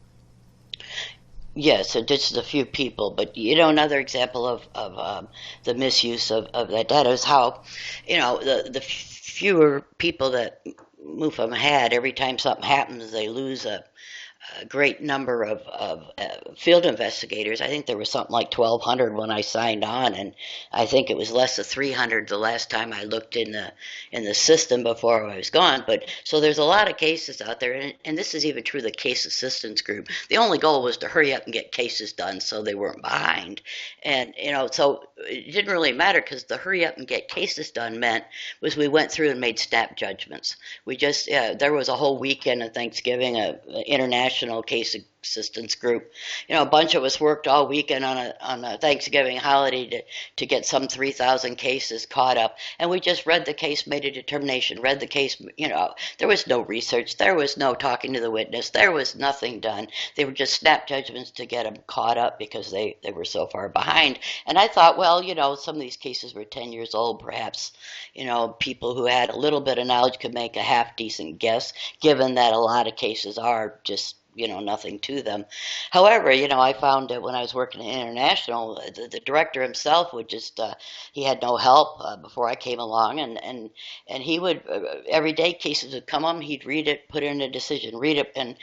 Yes, it just a few people, but another example of the misuse of that data is how, the fewer people that MUFON had, every time something happens, they lose a great number of field investigators. I think there was something like 1,200 when I signed on, and I think it was less than 300 the last time I looked in the system before I was gone. But so there's a lot of cases out there, and this is even true of the case assistance group. The only goal was to hurry up and get cases done so they weren't behind. And so it didn't really matter, because the hurry up and get cases done meant was we went through and made snap judgments. We just there was a whole weekend of Thanksgiving, an international case assistance group. A bunch of us worked all weekend on a Thanksgiving holiday to get some 3,000 cases caught up, and we just read the case, made a determination, read the case. There was no research, there was no talking to the witness, there was nothing done. They were just snap judgments to get them caught up because they were so far behind. And I thought, well, some of these cases were 10 years old, perhaps, people who had a little bit of knowledge could make a half decent guess, given that a lot of cases are just nothing to them. However, I found that when I was working in international, the director himself would just, he had no help before I came along, and he would, every day cases would come on, he'd read it, put in a decision, read it, and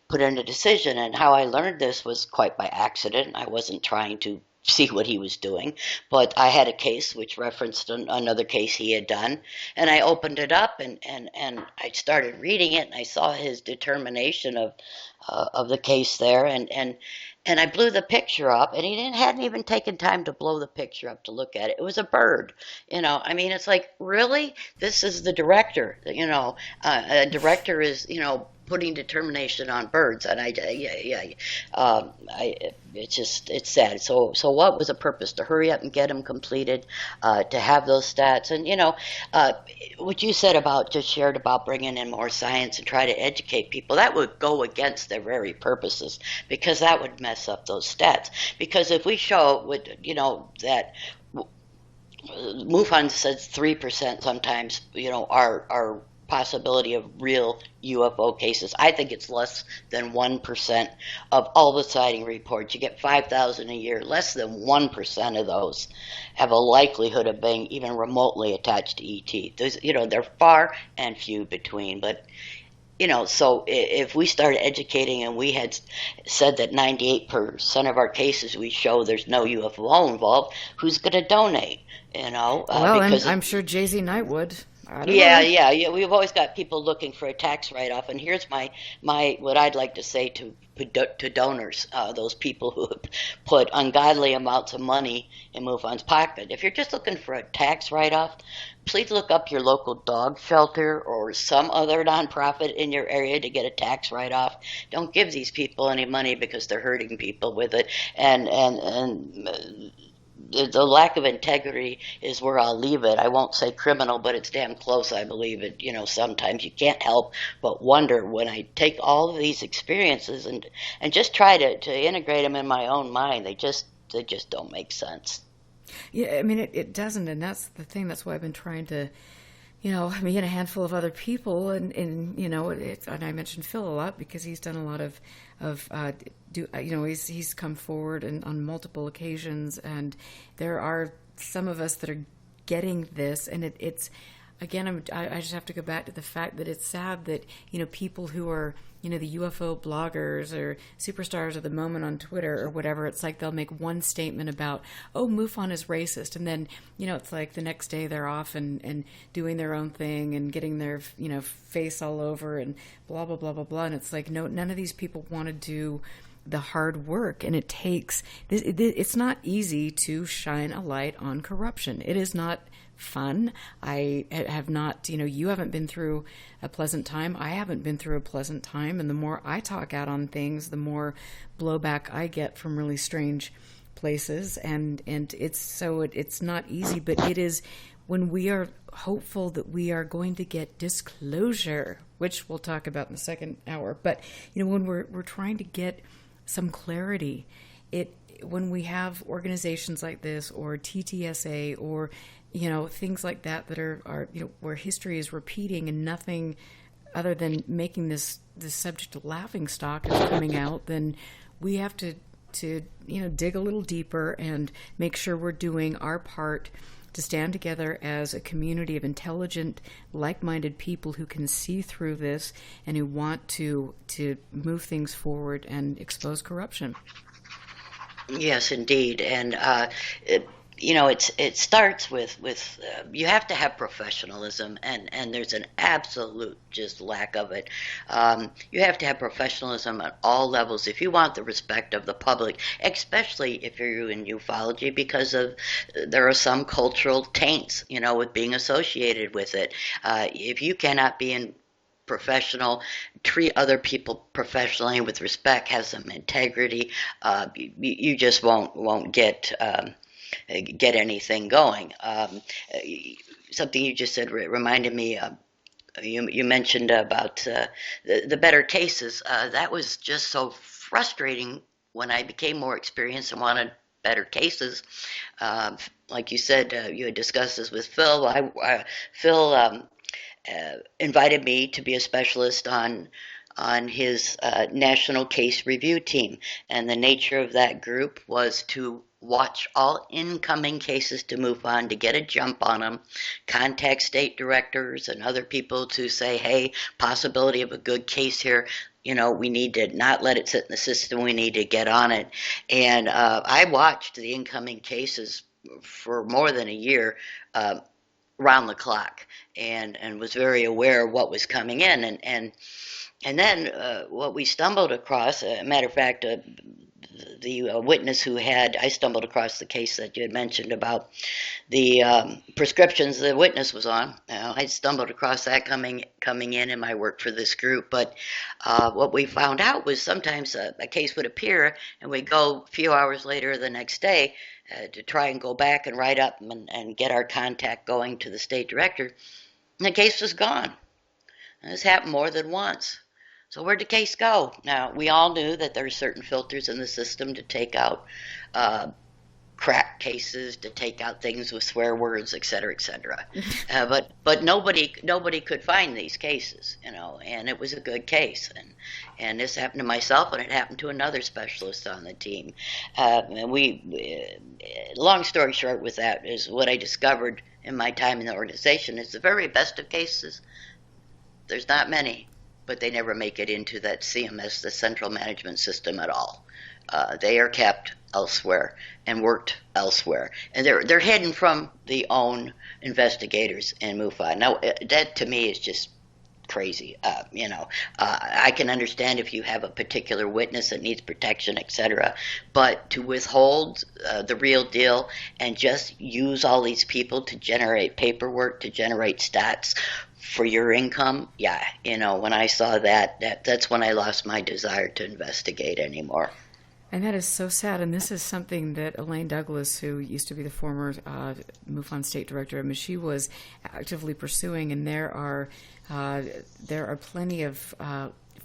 put in a decision. And how I learned this was quite by accident. I wasn't trying to see what he was doing, but I had a case which referenced another case he had done, and I opened it up and I started reading it, and I saw his determination of the case there, and I blew the picture up, and he hadn't even taken time to blow the picture up to look at it. It was a bird, it's like, really? This is the director, a director is, putting determination on birds, and it's sad. So what was the purpose? To hurry up and get them completed, to have those stats, and what you said shared about bringing in more science and try to educate people, that would go against their very purposes, because that would mess up those stats. Because if we show that MUFON says 3% sometimes, are possibility of real UFO cases. I think it's less than 1% of all the sighting reports. You get 5,000 a year. Less than 1% of those have a likelihood of being even remotely attached to ET. There's, they're far and few between. But so if we started educating and we had said that 98% of our cases we show there's no UFO involved, who's going to donate? Well, I'm sure Jay-Z Knight would. Yeah. We've always got people looking for a tax write-off, and here's my what I'd like to say to donors, those people who have put ungodly amounts of money in MUFON's pocket. If you're just looking for a tax write-off, please look up your local dog shelter or some other nonprofit in your area to get a tax write-off. Don't give these people any money because they're hurting people with it, and the lack of integrity is where I'll leave it. I won't say criminal, but it's damn close, I believe it. Sometimes you can't help but wonder when I take all of these experiences and just try to integrate them in my own mind. They just they just don't make sense. Yeah, I mean, it doesn't, and that's the thing. That's why I've been trying to, me and a handful of other people, and and I mentioned Phil a lot because he's done a lot of he's come forward and on multiple occasions, and there are some of us that are getting this, and it's again, I just have to go back to the fact that it's sad that people who are the UFO bloggers or superstars of the moment on Twitter or whatever, it's like they'll make one statement about, oh, Mufon is racist, and then it's like the next day they're off and doing their own thing and getting their face all over and blah blah blah blah blah, and it's like, no, none of these people want to do the hard work, and it takes it's not easy to shine a light on corruption. It is not fun. I have not, you haven't been through a pleasant time. I haven't been through a pleasant time. And the more I talk out on things, the more blowback I get from really strange places. And it's not easy, but it is when we are hopeful that we are going to get disclosure, which we'll talk about in the second hour. But, when we're trying to get some clarity, when we have organizations like this or TTSA or things like that are where history is repeating and nothing other than making this subject a laughing stock is coming out, then we have to dig a little deeper and make sure we're doing our part to stand together as a community of intelligent, like-minded people who can see through this and who want to move things forward and expose corruption. Yes, indeed, and it starts with you have to have professionalism, and there's an absolute just lack of it. You have to have professionalism at all levels if you want the respect of the public, especially if you're in ufology, because there are some cultural taints, with being associated with it. If you cannot be professional, treat other people professionally with respect, have some integrity, you just won't get anything going. Something you just said reminded me. You mentioned about the better cases. That was just so frustrating when I became more experienced and wanted better cases. Like you said, you had discussed this with Phil. Phil invited me to be a specialist on his national case review team, and the nature of that group was to watch all incoming cases to Mufon, to get a jump on them, contact state directors and other people to say, hey, possibility of a good case here. We need to not let it sit in the system. We need to get on it. And I watched the incoming cases for more than a year, round the clock, and was very aware of what was coming in. And then what we stumbled across, matter of fact, the witness I stumbled across the case that you had mentioned about the prescriptions the witness was on. I stumbled across that coming in my work for this group. But what we found out was sometimes a case would appear, and we'd go a few hours later the next day to try and go back and write up and get our contact going to the state director, and the case was gone. And this happened more than once. So where'd the case go? Now, we all knew that there are certain filters in the system to take out crack cases, to take out things with swear words, et cetera, et cetera. But nobody could find these cases, and it was a good case. And this happened to myself, and it happened to another specialist on the team. And long story short with that is what I discovered in my time in the organization is the very best of cases. There's not many, but they never make it into that CMS, the central management system, at all. They are kept elsewhere and worked elsewhere, and they're hidden from the own investigators in MUFON. Now, that to me is just crazy. I can understand if you have a particular witness that needs protection, etc., but to withhold the real deal and just use all these people to generate paperwork, to generate stats for your income, when I saw that's when I lost my desire to investigate anymore. And that is so sad. And this is something that Elaine Douglas, who used to be the former MUFON state director, she was actively pursuing. And there are plenty of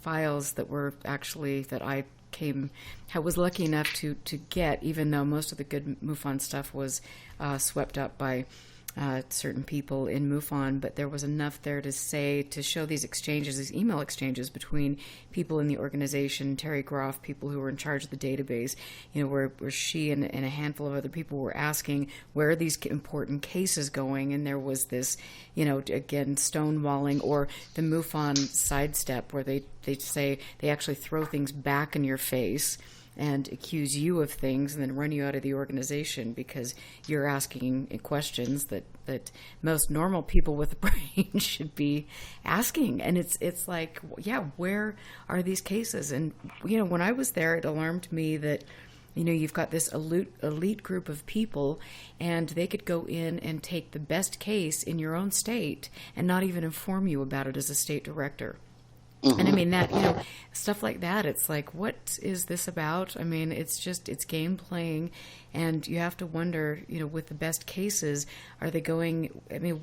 files that were that I was lucky enough to get, even though most of the good MUFON stuff was swept up by certain people in MUFON, but there was enough there to show these exchanges, these email exchanges between people in the organization, Terry Groff, people who were in charge of the database, where she and a handful of other people were asking, where are these important cases going? And there was this, again, stonewalling, or the MUFON sidestep, where they say they actually throw things back in your face and accuse you of things and then run you out of the organization because you're asking questions that most normal people with a brain should be asking. And it's like, yeah, where are these cases? And, when I was there, it alarmed me that, you've got this elite group of people, and they could go in and take the best case in your own state and not even inform you about it as a state director. Mm-hmm. And I mean that, stuff like that, it's like, what is this about? I mean, it's game playing, and you have to wonder, with the best cases, are they going, I mean,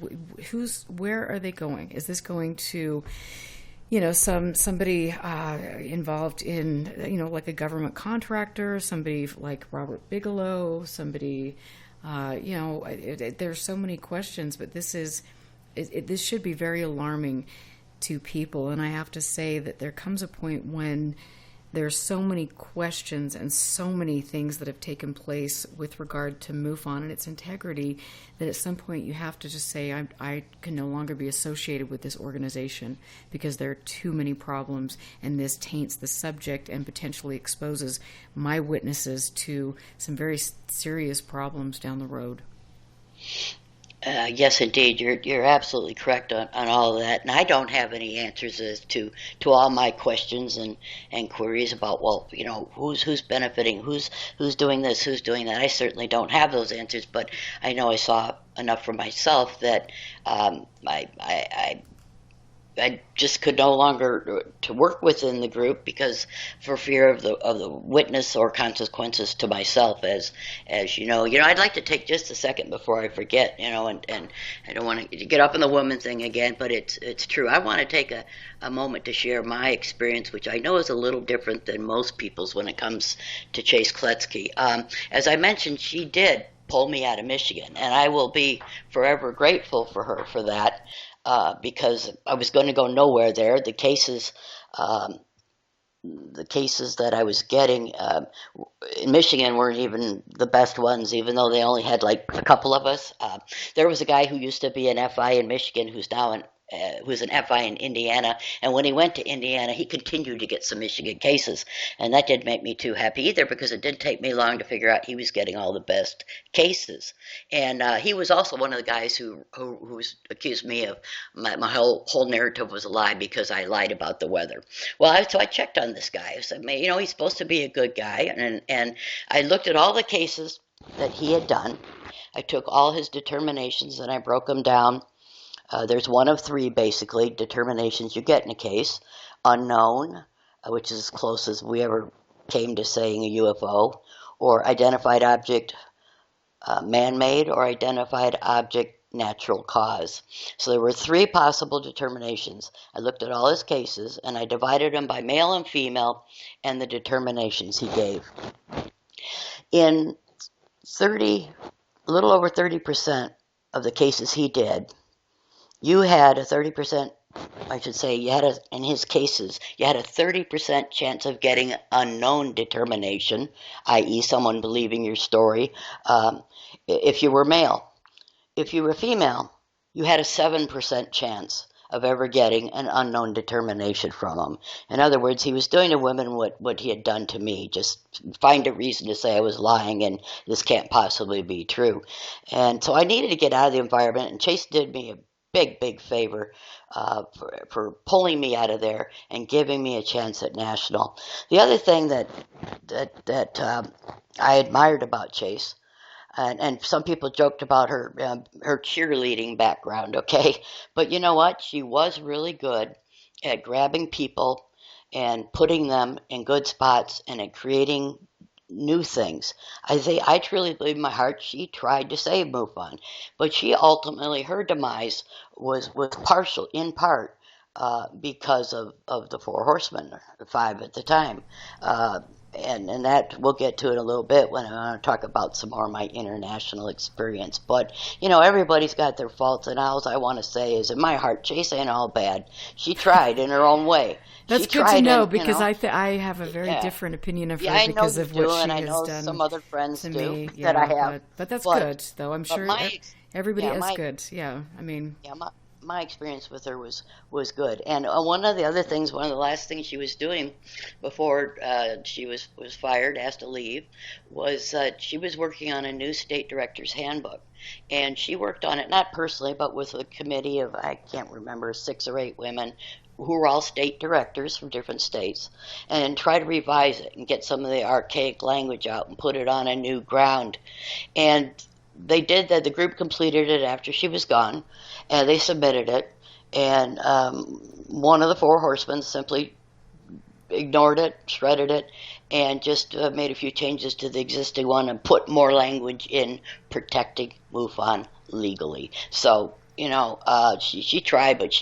where are they going? Is this going to, somebody involved in, like a government contractor, somebody like Robert Bigelow, somebody, there's so many questions, but this should be very alarming to people. And I have to say that there comes a point when there's so many questions and so many things that have taken place with regard to MUFON and its integrity that at some point you have to just say, I can no longer be associated with this organization because there are too many problems, and this taints the subject and potentially exposes my witnesses to some very serious problems down the road. Yes, indeed, you're absolutely correct on all of that, and I don't have any answers as to all my questions and queries about, well, who's benefiting, who's doing this, who's doing that. I certainly don't have those answers, but I know I saw enough for myself that I just could no longer to work within the group because for fear of the witness or consequences to myself, as I'd like to take just a second before I forget, and I don't want to get up on the woman thing again, but it's true. I want to take a moment to share my experience, which I know is a little different than most people's when it comes to Chase Kletsky. As I mentioned, she did pull me out of Michigan, and I will be forever grateful for her for that. Because I was going to go nowhere there. The cases that I was getting in Michigan weren't even the best ones, even though they only had like a couple of us. There was a guy who used to be an FI in Michigan who's now who's an FI in Indiana, and when he went to Indiana, he continued to get some Michigan cases, and that didn't make me too happy either because it didn't take me long to figure out he was getting all the best cases. And he was also one of the guys who accused me of my whole narrative was a lie because I lied about the weather. Well, so I checked on this guy. I said, he's supposed to be a good guy, and I looked at all the cases that he had done. I took all his determinations and I broke them down. There's one of three, basically, determinations you get in a case. Unknown, which is as close as we ever came to saying a UFO, or identified object man-made, or identified object natural cause. So there were three possible determinations. I looked at all his cases, and I divided them by male and female and the determinations he gave. In a little over 30% of the cases he did, you had a 30%, in his cases, you had a 30% chance of getting unknown determination, i.e. someone believing your story, if you were male. If you were female, you had a 7% chance of ever getting an unknown determination from him. In other words, he was doing to women what he had done to me, just find a reason to say I was lying and this can't possibly be true. And so I needed to get out of the environment, and Chase did me a big favor for pulling me out of there and giving me a chance at national. The other thing that I admired about Chase, and some people joked about her cheerleading background, okay? But you know what? She was really good at grabbing people and putting them in good spots and at creating new things. I truly believe in my heart she tried to save MUFON, but she ultimately, her demise was partial, in part, because of the Four Horsemen, the five at the time. and that we'll get to it a little bit when I want to talk about some more of my international experience. But everybody's got their faults, and all I want to say is, in my heart, Chase ain't all bad. She tried in her own way. That's she good tried to know, in, because I have a very different opinion of her I know because you of do, what she and I has know done some other friends to do me. that I have. But that's good, though. I'm sure everybody is my, good. Yeah, I mean. Yeah, my experience with her was good. And one of the last things she was doing before she was fired, asked to leave, was she was working on a new state director's handbook. And she worked on it, not personally, but with a committee of, I can't remember, 6 or 8 women who were all state directors from different states, and try to revise it and get some of the archaic language out and put it on a new ground. And they did that. The group completed it after she was gone, and they submitted it. And one of the 4 horsemen simply ignored it, shredded it, and just made a few changes to the existing one and put more language in protecting Mufon legally. So, she tried, but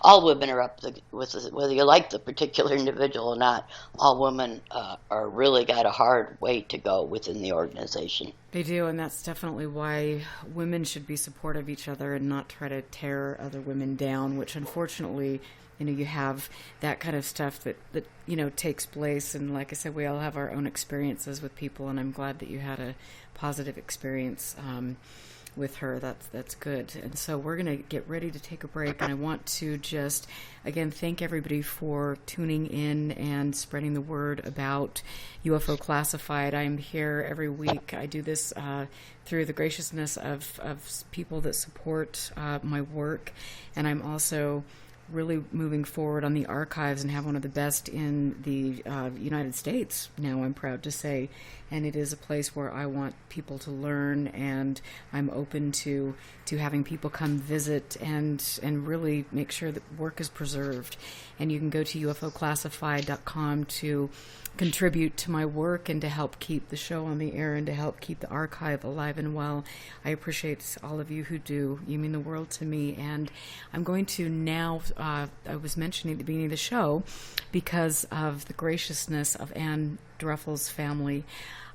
all women are up with whether you like the particular individual or not, all women are really got a hard way to go within the organization. They do, and that's definitely why women should be supportive of each other and not try to tear other women down, which unfortunately, you have that kind of stuff that takes place. And like I said, we all have our own experiences with people, and I'm glad that you had a positive experience with her. That's good. And so we're going to get ready to take a break, and I want to just again thank everybody for tuning in and spreading the word about UFO Classified. I'm here every week. I do this through the graciousness of people that support my work, and I'm also really moving forward on the archives and have one of the best in the United States now, I'm proud to say. And it is a place where I want people to learn, and I'm open to having people come visit and really make sure that work is preserved. And you can go to UFOclassified.com to contribute to my work and to help keep the show on the air and to help keep the archive alive and well. I appreciate all of you who do. You mean the world to me. And I'm going to now, I was mentioning at the beginning of the show, because of the graciousness of Anne Druffel's family,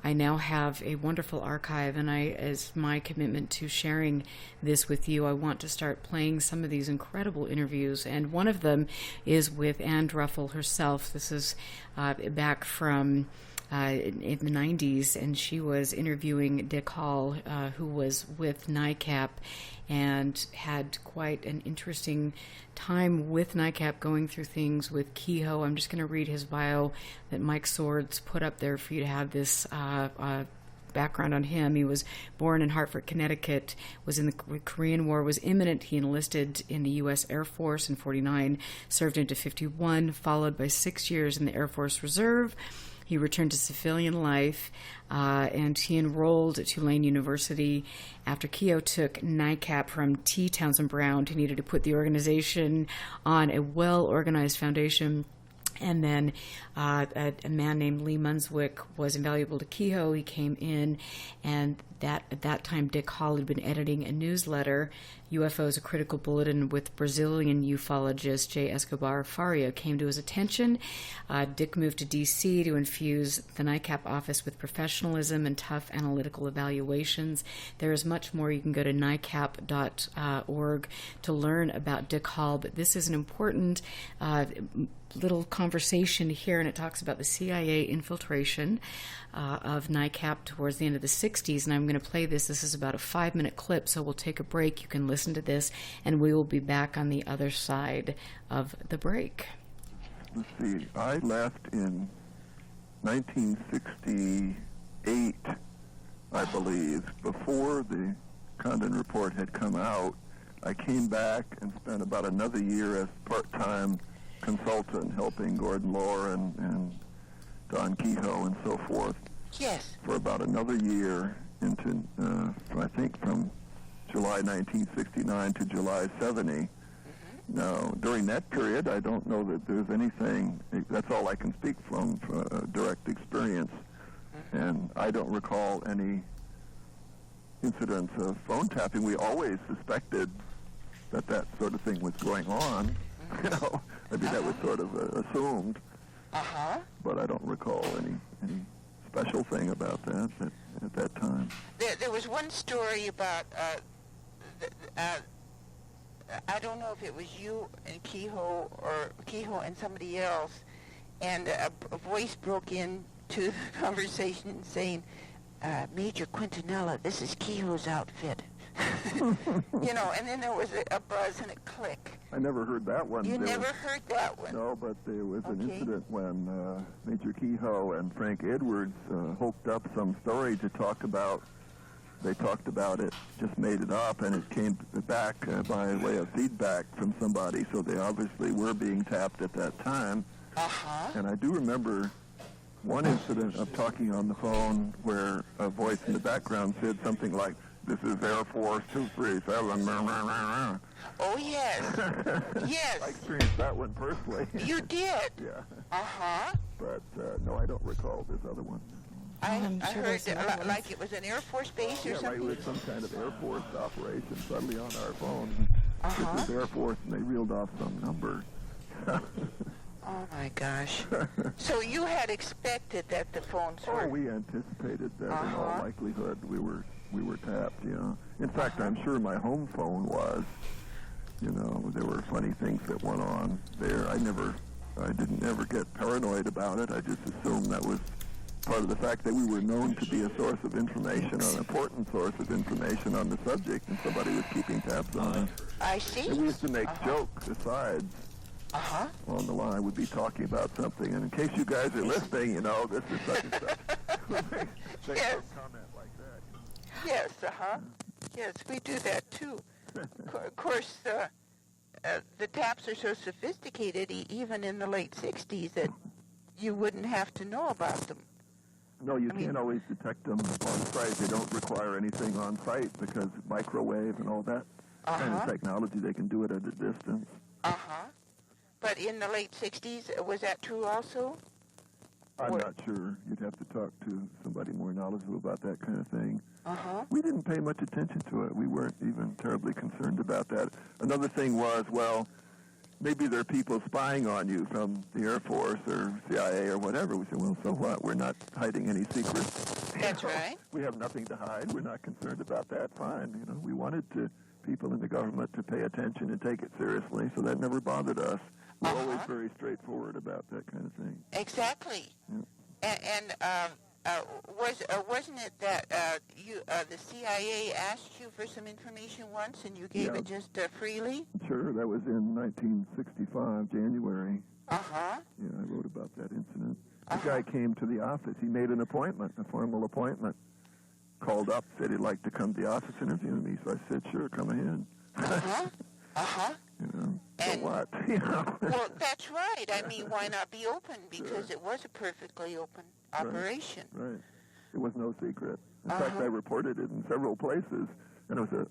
I now have a wonderful archive, and as my commitment to sharing this with you, I want to start playing some of these incredible interviews, and one of them is with Anne Druffel herself. This is back from in the 90s, and she was interviewing Dick Hall, who was with NICAP and had quite an interesting time with NICAP, going through things with Kehoe. I'm just going to read his bio that Mike Swords put up there for you to have this background on him. He was born in Hartford, Connecticut, was in the Korean War, was imminent. He enlisted in the U.S. Air Force in 49, served into 51, followed by 6 years in the Air Force Reserve. He returned to civilian life, and he enrolled at Tulane University. After Kehoe took NICAP from T. Townsend Brown, he needed to put the organization on a well-organized foundation. And then a man named Lee Munswick was invaluable to Kehoe. He came in, and at that time, Dick Hall had been editing a newsletter, UFOs, a Critical Bulletin, with Brazilian ufologist J. Escobar Faria came to his attention. Dick moved to D.C. to infuse the NICAP office with professionalism and tough analytical evaluations. There is much more. You can go to nicap.org to learn about Dick Hall, but this is an important little conversation here, and it talks about the CIA infiltration of NICAP towards the end of the 60s, and I'm going to play this. This is about a 5-minute clip, so we'll take a break. You can listen to this, and we will be back on the other side of the break. Let's see, I left in 1968, I believe. Before the Condon Report had come out, I came back and spent about another year as part-time consultant, helping Gordon Lohr and Don Kehoe and so forth. Yes. For about another year into, I think from July 1969 to July 70. Mm-hmm. Now, during that period, I don't know that there's anything, that's all I can speak from direct experience. Mm-hmm. And I don't recall any incidents of phone tapping. We always suspected that sort of thing was going on. Mm-hmm. I mean, that was sort of assumed. But I don't recall any special thing about that at that time. There was one story about, I don't know if it was you and Kehoe or Kehoe and somebody else, and a voice broke into the conversation saying, Major Quintanilla, this is Kehoe's outfit. You know, and then there was a buzz and a click. I never heard that one. You never heard that one? No, but there was an incident when Major Kehoe and Frank Edwards hooked up some story to talk about. They talked about it, just made it up, and it came back by way of feedback from somebody, so they obviously were being tapped at that time. And I do remember one incident of talking on the phone where a voice in the background said something like, "This is Air Force 237. Oh, yes. Yes. I experienced that one personally. You did? Yeah. But, no, I don't recall this other one. I heard like it was an Air Force base or something? Yeah, like it was some kind of Air Force operation suddenly on our phone. This is Air Force, and they reeled off some number. Oh, my gosh. So you had expected that the phones were... Oh, we anticipated that in all likelihood we were tapped, yeah. In fact, I'm sure my home phone was. You know, there were funny things that went on there. I didn't ever get paranoid about it. I just assumed that was part of the fact that we were known to be a source of information, an important source of information on the subject, and somebody was keeping tabs on it. I see. And we used to make jokes asides. On the line, we'd be talking about something, and in case you guys are listening, you know, this is such and such. Yes. Comment like that. Yes, Yes, we do that too. Of course, the taps are so sophisticated, even in the late 60s, that you wouldn't have to know about them. No, you can't always detect them on site. They don't require anything on site because microwave and all that kind of technology, they can do it at a distance. But in the late 60s, was that true also? I'm not sure. You'd have to talk to somebody more knowledgeable about that kind of thing. We didn't pay much attention to it. We weren't even terribly concerned about that. Another thing was, well, maybe there are people spying on you from the Air Force or CIA or whatever. We said, well, so what? We're not hiding any secrets. That's right. We have nothing to hide. We're not concerned about that. Fine. You know, we wanted people in the government to pay attention and take it seriously, so that never bothered us. We're always very straightforward about that kind of thing. Exactly. Yeah. Wasn't it that the CIA asked you for some information once and you gave it just freely? Sure, that was in 1965, January. Yeah, I wrote about that incident. The guy came to the office. He made an appointment, a formal appointment. Called up, said he'd like to come to the office and interview me. So I said, sure, come ahead. You know, so what? You know? Well, that's right. I mean, why not be open? Because it was a perfectly open operation. Right. It was no secret. In fact, I reported it in several places. And it was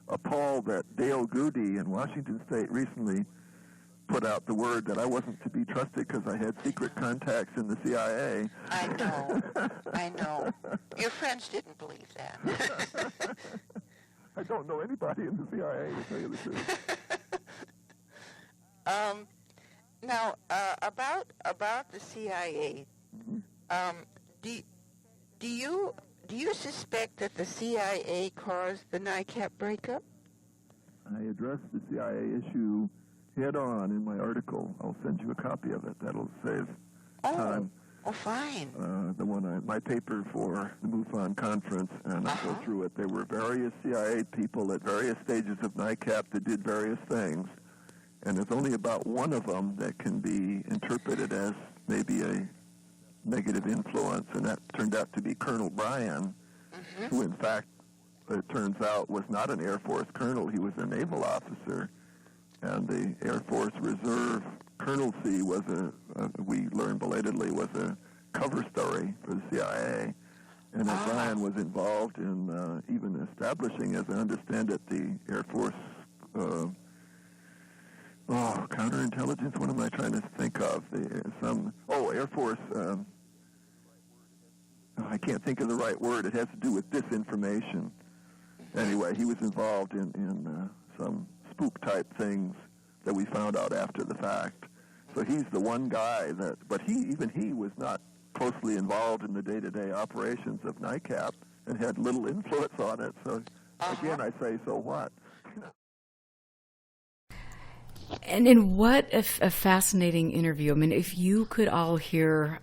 a poll that Dale Goody in Washington State recently put out the word that I wasn't to be trusted because I had secret contacts in the CIA. I know. I know. Your friends didn't believe that. I don't know anybody in the CIA, to tell you the truth. Now, about the CIA, do you suspect that the CIA caused the NICAP breakup? I addressed the CIA issue head on in my article. I'll send you a copy of it. That'll save time. Oh, fine. My paper for the Mufon conference, and I'll go through it. There were various CIA people at various stages of NICAP that did various things, and there's only about one of them that can be interpreted as maybe a negative influence, and that turned out to be Colonel Bryan, who in fact, it turns out, was not an Air Force colonel. He was a naval officer, and the Air Force Reserve colonelcy was we learned belatedly, was a cover story for the CIA. And that Bryan was involved in even establishing, as I understand it, the Air Force counterintelligence. What am I trying to think of? Air Force. I can't think of the right word. It has to do with disinformation. Anyway, he was involved in some spook-type things that we found out after the fact. So he's the one guy but he was not closely involved in the day-to-day operations of NICAP and had little influence on it. So again, I say, so what? And what a fascinating interview. I mean, if you could all hear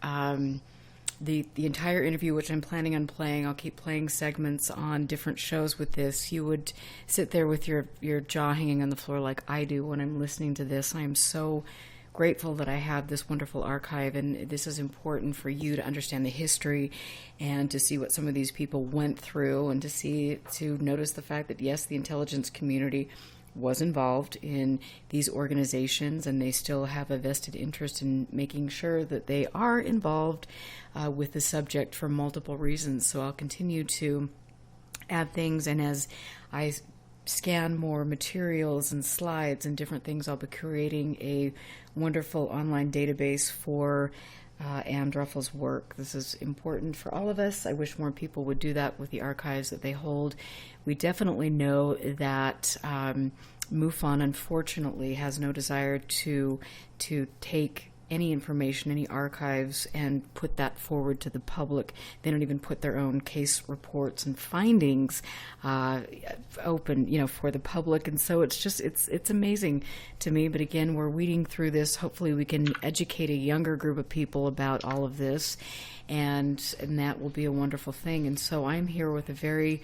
the entire interview, which I'm planning on playing, I'll keep playing segments on different shows with this, you would sit there with your jaw hanging on the floor like I do when I'm listening to this. I am so grateful that I have this wonderful archive, and this is important for you to understand the history and to see what some of these people went through, and to notice the fact that, yes, the intelligence community was involved in these organizations, and they still have a vested interest in making sure that they are involved with the subject for multiple reasons. So I'll continue to add things, and as I scan more materials and slides and different things, I'll be creating a wonderful online database for Anne Druffel's work. This is important for all of us. I wish more people would do that with the archives that they hold. We definitely know that MUFON, unfortunately, has no desire to take any information, any archives, and put that forward to the public. They don't even put their own case reports and findings open, for the public. And so it's amazing to me. But again, we're weeding through this. Hopefully we can educate a younger group of people about all of this, and that will be a wonderful thing. And so I'm here with a very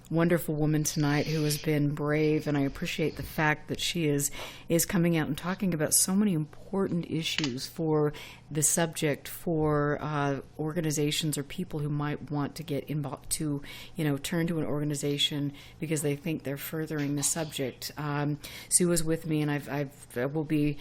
wonderful woman tonight who has been brave, and I appreciate the fact that she is coming out and talking about so many important issues for the subject, for organizations or people who might want to get involved, to turn to an organization because they think they're furthering the subject. Sue is with me, and I will be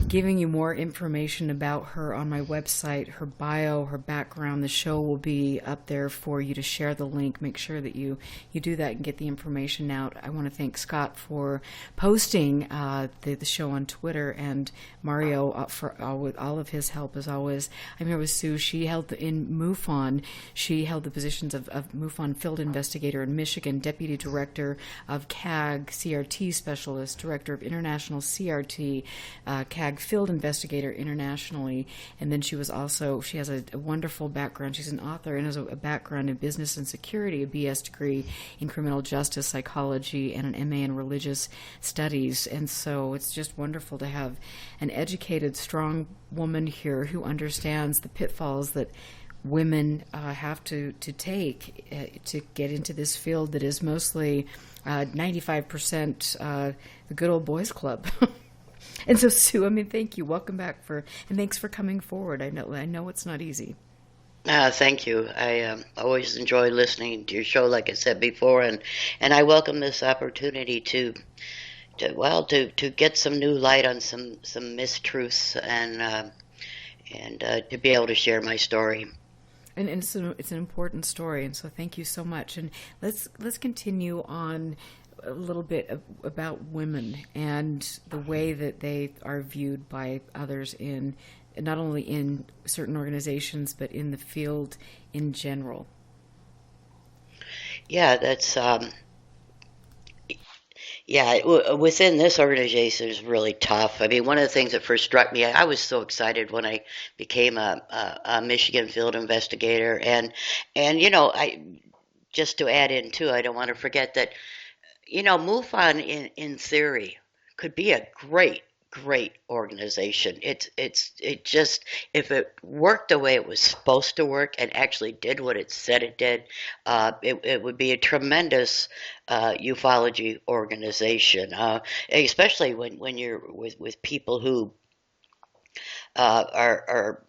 giving you more information about her on my website, her bio, her background. The show will be up there for you to share the link. Make sure that you do that and get the information out. I want to thank Scott for posting the show on Twitter, and Mario for all of his help as always. I'm here with Sue. She held in MUFON. She held the positions of MUFON Field Investigator in Michigan, Deputy Director of CAG, CRT Specialist, Director of International CRT, CAG Field Investigator internationally, and then she has a wonderful background. She's an author and has a background in business and security, a BS degree in criminal justice psychology, and an MA in religious studies. And so it's just wonderful to have an educated, strong woman here who understands the pitfalls that women have to take to get into this field that is mostly 95% the good old boys club. And so, Sue, thank you. Welcome back and thanks for coming forward. I know it's not easy. Thank you. I always enjoy listening to your show, like I said before, and I welcome this opportunity to get some new light on some mistruths and to be able to share my story. And it's an important story, and so thank you so much. And let's continue on a little bit about women and the way that they are viewed by others in not only in certain organizations but in the field in general. Yeah, that's within this organization is really tough. One of the things that first struck me, I was so excited when I became a Michigan field investigator, and I just to add in too, I don't want to forget that MUFON in theory could be a great organization. It just, if it worked the way it was supposed to work and actually did what it said it did, it would be a tremendous ufology organization, especially when you're with people who are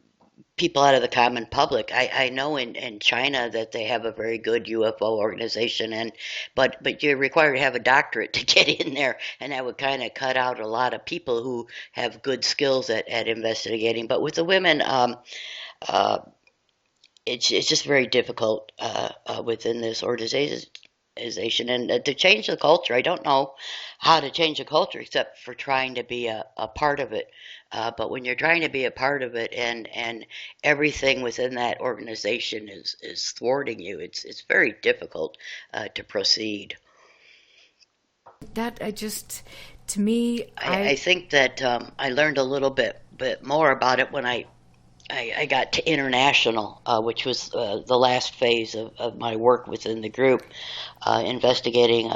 people out of the common public. I know in China that they have a very good UFO organization, but you're required to have a doctorate to get in there, and that would kind of cut out a lot of people who have good skills at investigating. But with the women, it's just very difficult within this organization. And to change the culture, I don't know how to change the culture except for trying to be a part of it. But when you're trying to be a part of it and everything within that organization is thwarting you, it's very difficult to proceed. I think that I learned a little bit bit more about it when I got to international, which was the last phase of my work within the group, investigating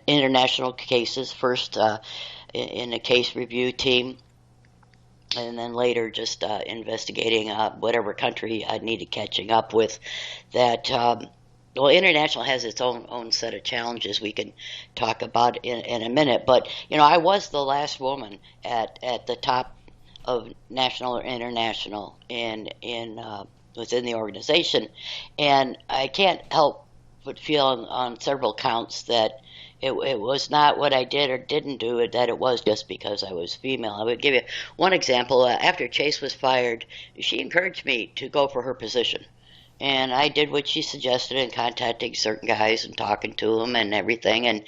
international cases, first in a case review team, and then later just investigating whatever country I needed catching up with. That well, international has its own set of challenges we can talk about in a minute. But I was the last woman at the top of national or international in within the organization, and I can't help but feel on several counts that it was not what I did or didn't do, that it was just because I was female. I would give you one example. After Chase was fired, she encouraged me to go for her position. And I did what she suggested in contacting certain guys and talking to them and everything. And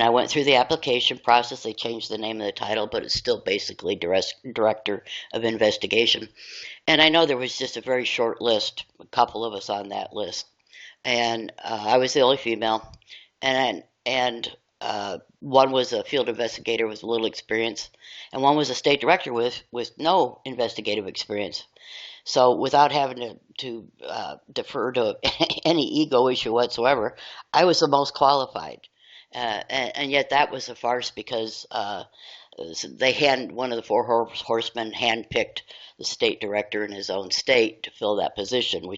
I went through the application process. They changed the name of the title, but it's still basically Director of Investigation. And I know there was just a very short list, a couple of us on that list. And I was the only female. And one was a field investigator with little experience, and one was a state director with no investigative experience. So without having to defer to any ego issue whatsoever, I was the most qualified. And yet that was a farce because one of the four horsemen handpicked the state director in his own state to fill that position,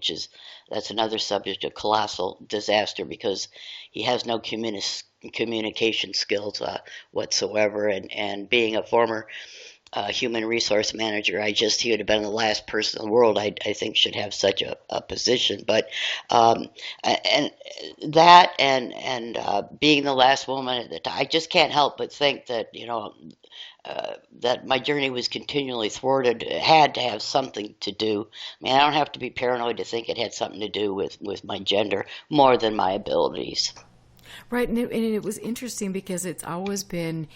that's another subject of colossal disaster because he has no communication skills whatsoever. And being a former human resource manager, he would have been the last person in the world I think should have such a position. But and that and being the last woman at the time, I just can't help but think that that my journey was continually thwarted. It had to have something to do. I mean, I don't have to be paranoid to think it had something to do with my gender more than my abilities. Right, and it was interesting because it's always been,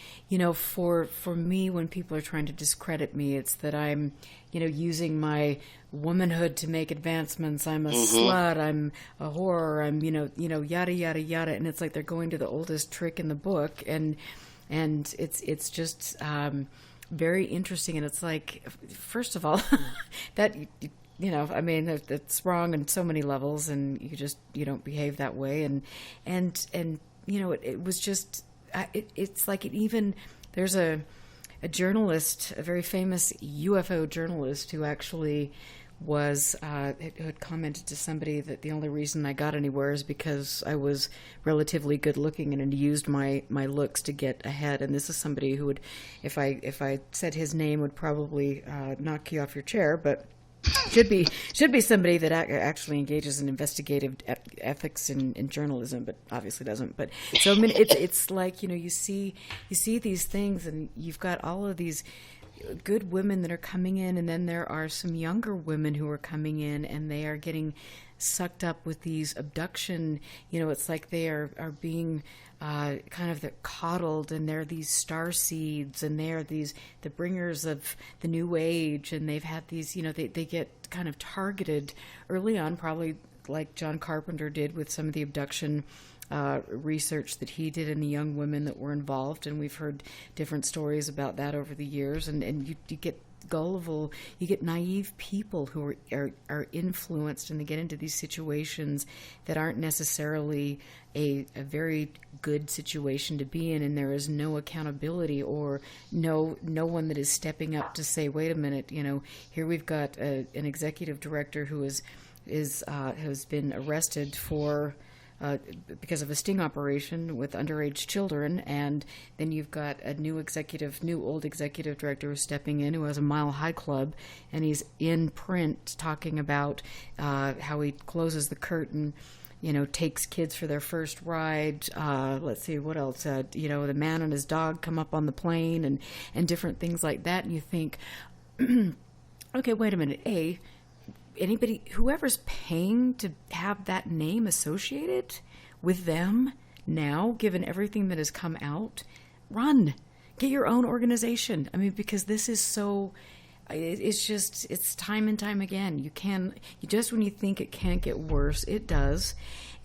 for me, when people are trying to discredit me, it's that I'm, using my womanhood to make advancements. I'm a slut. I'm a whore. I'm, yada yada yada, and it's like they're going to the oldest trick in the book, and it's just very interesting. And it's like, first of all, that. It's wrong on so many levels, and you don't behave that way. And it was just, it's like there's a journalist, a very famous UFO journalist who actually who had commented to somebody that the only reason I got anywhere is because I was relatively good looking and had used my looks to get ahead. And this is somebody who would, if I said his name, would probably knock you off your chair, but should be somebody that actually engages in investigative ethics in journalism, but obviously doesn't. But so it's like you see these things, and you've got all of these good women that are coming in, and then there are some younger women who are coming in, and they are getting sucked up with these abduction. It's like they are being kind of coddled, and they're these star seeds, and they're the bringers of the new age, and they've had these, they get kind of targeted early on, probably like John Carpenter did with some of the abduction research that he did in the young women that were involved, and we've heard different stories about that over the years, and you get gullible, you get naive people who are influenced, and they get into these situations that aren't necessarily a very good situation to be in, and there is no accountability or no one that is stepping up to say, wait a minute, here we've got an executive director who has been arrested for because of a sting operation with underage children, and then you've got a new old executive director who's stepping in, who has a Mile High Club, and he's in print talking about how he closes the curtain, takes kids for their first ride. Let's see, what else? The man and his dog come up on the plane, and different things like that, and you think, okay, wait a minute, whoever's paying to have that name associated with them now, given everything that has come out, get your own organization. I mean, because this is so, it's time and time again. When you think it can't get worse, it does.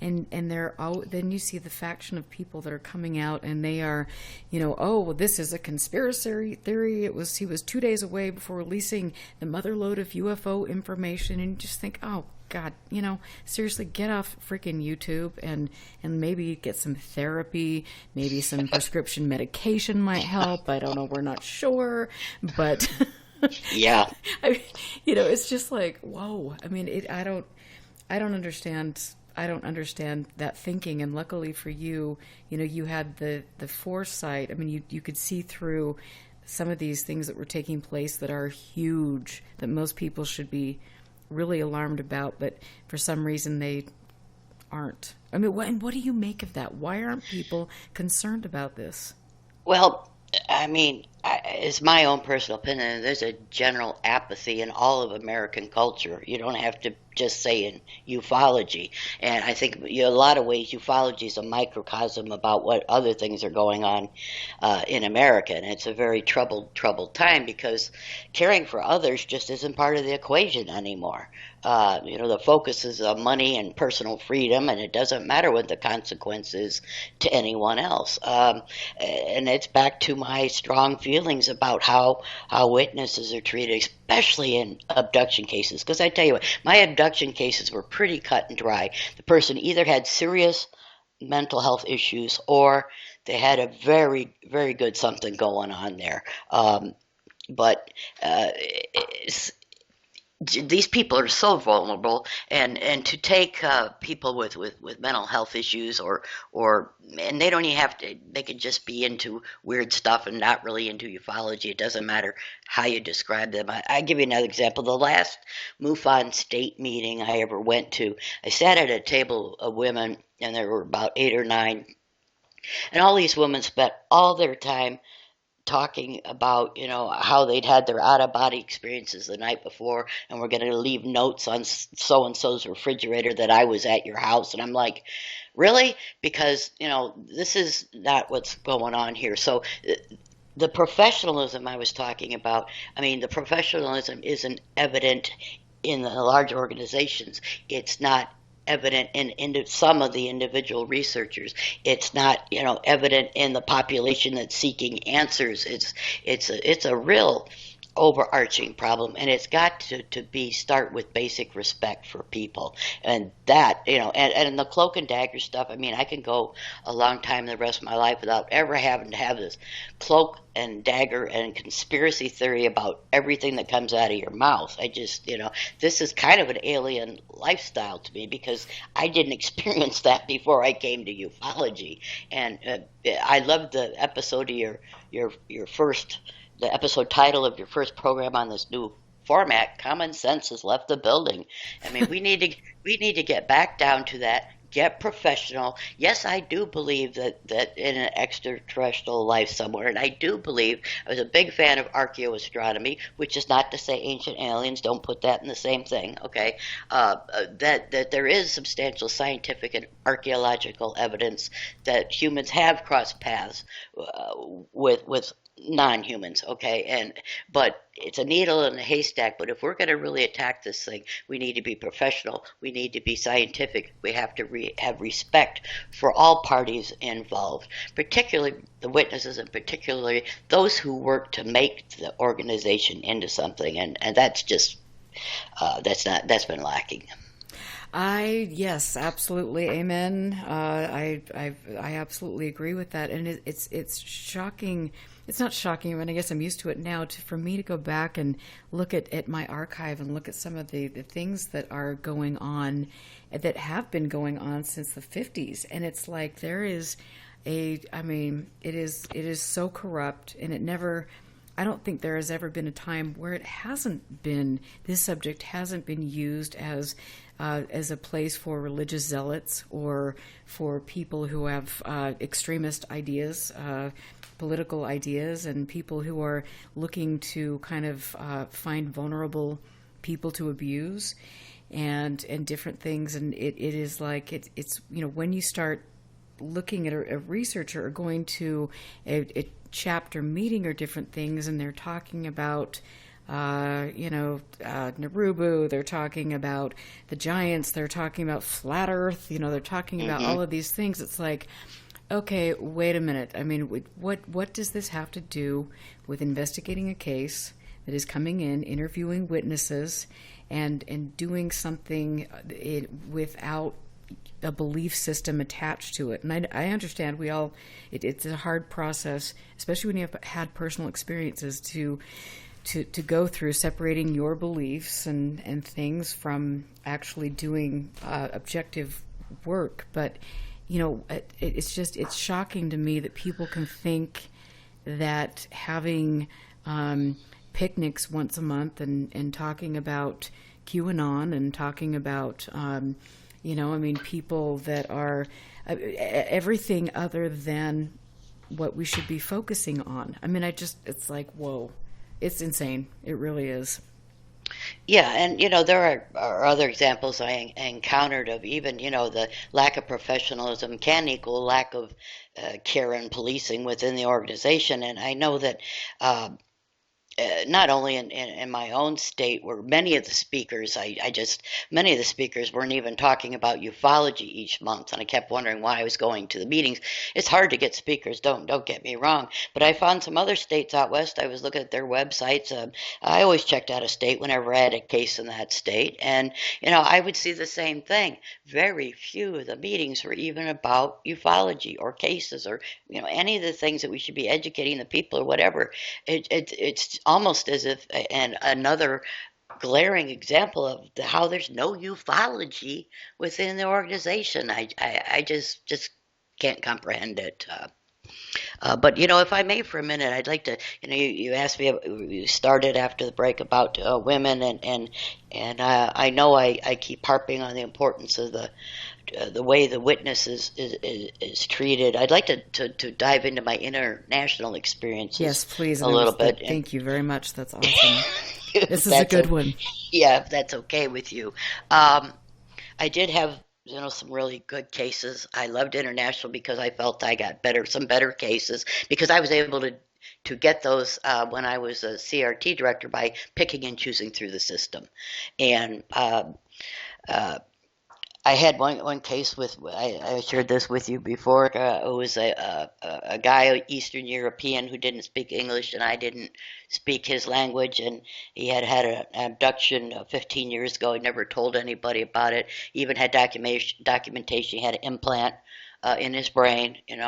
and then you see the faction of people that are coming out, and they are, oh, well, this is a conspiracy theory. He was 2 days away before releasing the mother lode of UFO information, and you just think, oh God, seriously, get off freaking YouTube and maybe get some therapy, maybe some prescription medication might help. I don't know, we're not sure, but yeah, it's just like, whoa. I mean, I don't understand. I don't understand that thinking. And luckily for you, you had the foresight. I mean, you could see through some of these things that were taking place that are huge, that most people should be really alarmed about, but for some reason they aren't. I mean, what do you make of that? Why aren't people concerned about this? Well, I mean, it's my own personal opinion. There's a general apathy in all of American culture. You don't have to just say in ufology. And I think in a lot of ways ufology is a microcosm about what other things are going on in America. And it's a very troubled time because caring for others just isn't part of the equation anymore. The focus is on money and personal freedom, and it doesn't matter what the consequence is to anyone else. And it's back to my strong feelings about how witnesses are treated, especially in abduction cases. Because I tell you what, my abduction cases were pretty cut and dry. The person either had serious mental health issues or they had a very, very good something going on there. But these people are so vulnerable, and to take people with mental health issues and they don't even have to, they could just be into weird stuff and not really into ufology. It doesn't matter how you describe them. I give you another example. The last MUFON state meeting I ever went to, I sat at a table of women, and there were about 8 or 9, and all these women spent all their time talking about, how they'd had their out-of-body experiences the night before, and we're going to leave notes on so-and-so's refrigerator that I was at your house. And I'm like, really? Because, this is not what's going on here. So the professionalism I was talking about, the professionalism isn't evident in the large organizations. It's not evident in some of the individual researchers. It's not, evident in the population that's seeking answers. It's a real overarching problem, and it's got to start with basic respect for people. And that, and the cloak and dagger stuff, I can go a long time the rest of my life without ever having to have this cloak and dagger and conspiracy theory about everything that comes out of your mouth. I just, this is kind of an alien lifestyle to me because I didn't experience that before I came to ufology. And I loved the episode of your first, the episode title of your first program on this new format, Common Sense Has Left the Building. We need to get back down to that. Get professional. Yes, I do believe that in an extraterrestrial life somewhere, and I do believe, I was a big fan of archaeoastronomy, which is not to say ancient aliens, don't put that in the same thing, okay, that there is substantial scientific and archaeological evidence that humans have crossed paths with non-humans, okay, but it's a needle in a haystack. But if we're going to really attack this thing, we need to be professional, we need to be scientific, we have to have respect for all parties involved, particularly the witnesses and particularly those who work to make the organization into something, and that's just that's been lacking. Yes, absolutely, amen. I absolutely agree with that, and it's shocking. It's not shocking, I guess I'm used to it now, for me to go back and look at my archive and look at some of the things that are going on, that have been going on since the 50s. And it's like there is it is so corrupt, and I don't think there has ever been a time where this subject hasn't been used as a place for religious zealots or for people who have extremist ideas, political ideas, and people who are looking to kind of find vulnerable people to abuse and different things. And it is like it's when you start looking at a researcher or going to a chapter meeting or different things, and they're talking about Narubu, they're talking about the giants, they're talking about flat Earth, they're talking about all of these things. It's like, okay, wait a minute. I mean, what does this have to do with investigating a case that is coming in, interviewing witnesses, and doing something without a belief system attached to it? And I understand it's a hard process, especially when you've had personal experiences to go through separating your beliefs and things from actually doing objective work. But it's shocking to me that people can think that having picnics once a month and talking about QAnon and talking about people that are everything other than what we should be focusing on. I mean, it's like, whoa, it's insane. It really is. Yeah, and there are other examples I encountered of even the lack of professionalism can equal lack of care and policing within the organization. And I know that not only in my own state, where many of the speakers, many of the speakers weren't even talking about ufology each month, and I kept wondering why I was going to the meetings. It's hard to get speakers, don't get me wrong, but I found some other states out west. I was looking at their websites. I always checked out a state whenever I had a case in that state, and I would see the same thing. Very few of the meetings were even about ufology or cases or any of the things that we should be educating the people or whatever. It's almost as if, and another glaring example of how there's no ufology within the organization. I just can't comprehend it. But if I may for a minute, I'd like to. You asked me. You started after the break about women, and I know I keep harping on the importance of the way the witness is treated. I'd like to dive into my international experiences. Yes, please. A little bit. Thank you very much. That's awesome. This is a good one. Yeah, if that's okay with you. I did have some really good cases. I loved international because I felt I got some better cases because I was able to get those when I was a CRT director by picking and choosing through the system. And I had one case with, I shared this with you before. It was a guy, Eastern European, who didn't speak English, and I didn't speak his language, and he had an abduction 15 years ago. He never told anybody about it. He even had documentation. He had an implant in his brain, and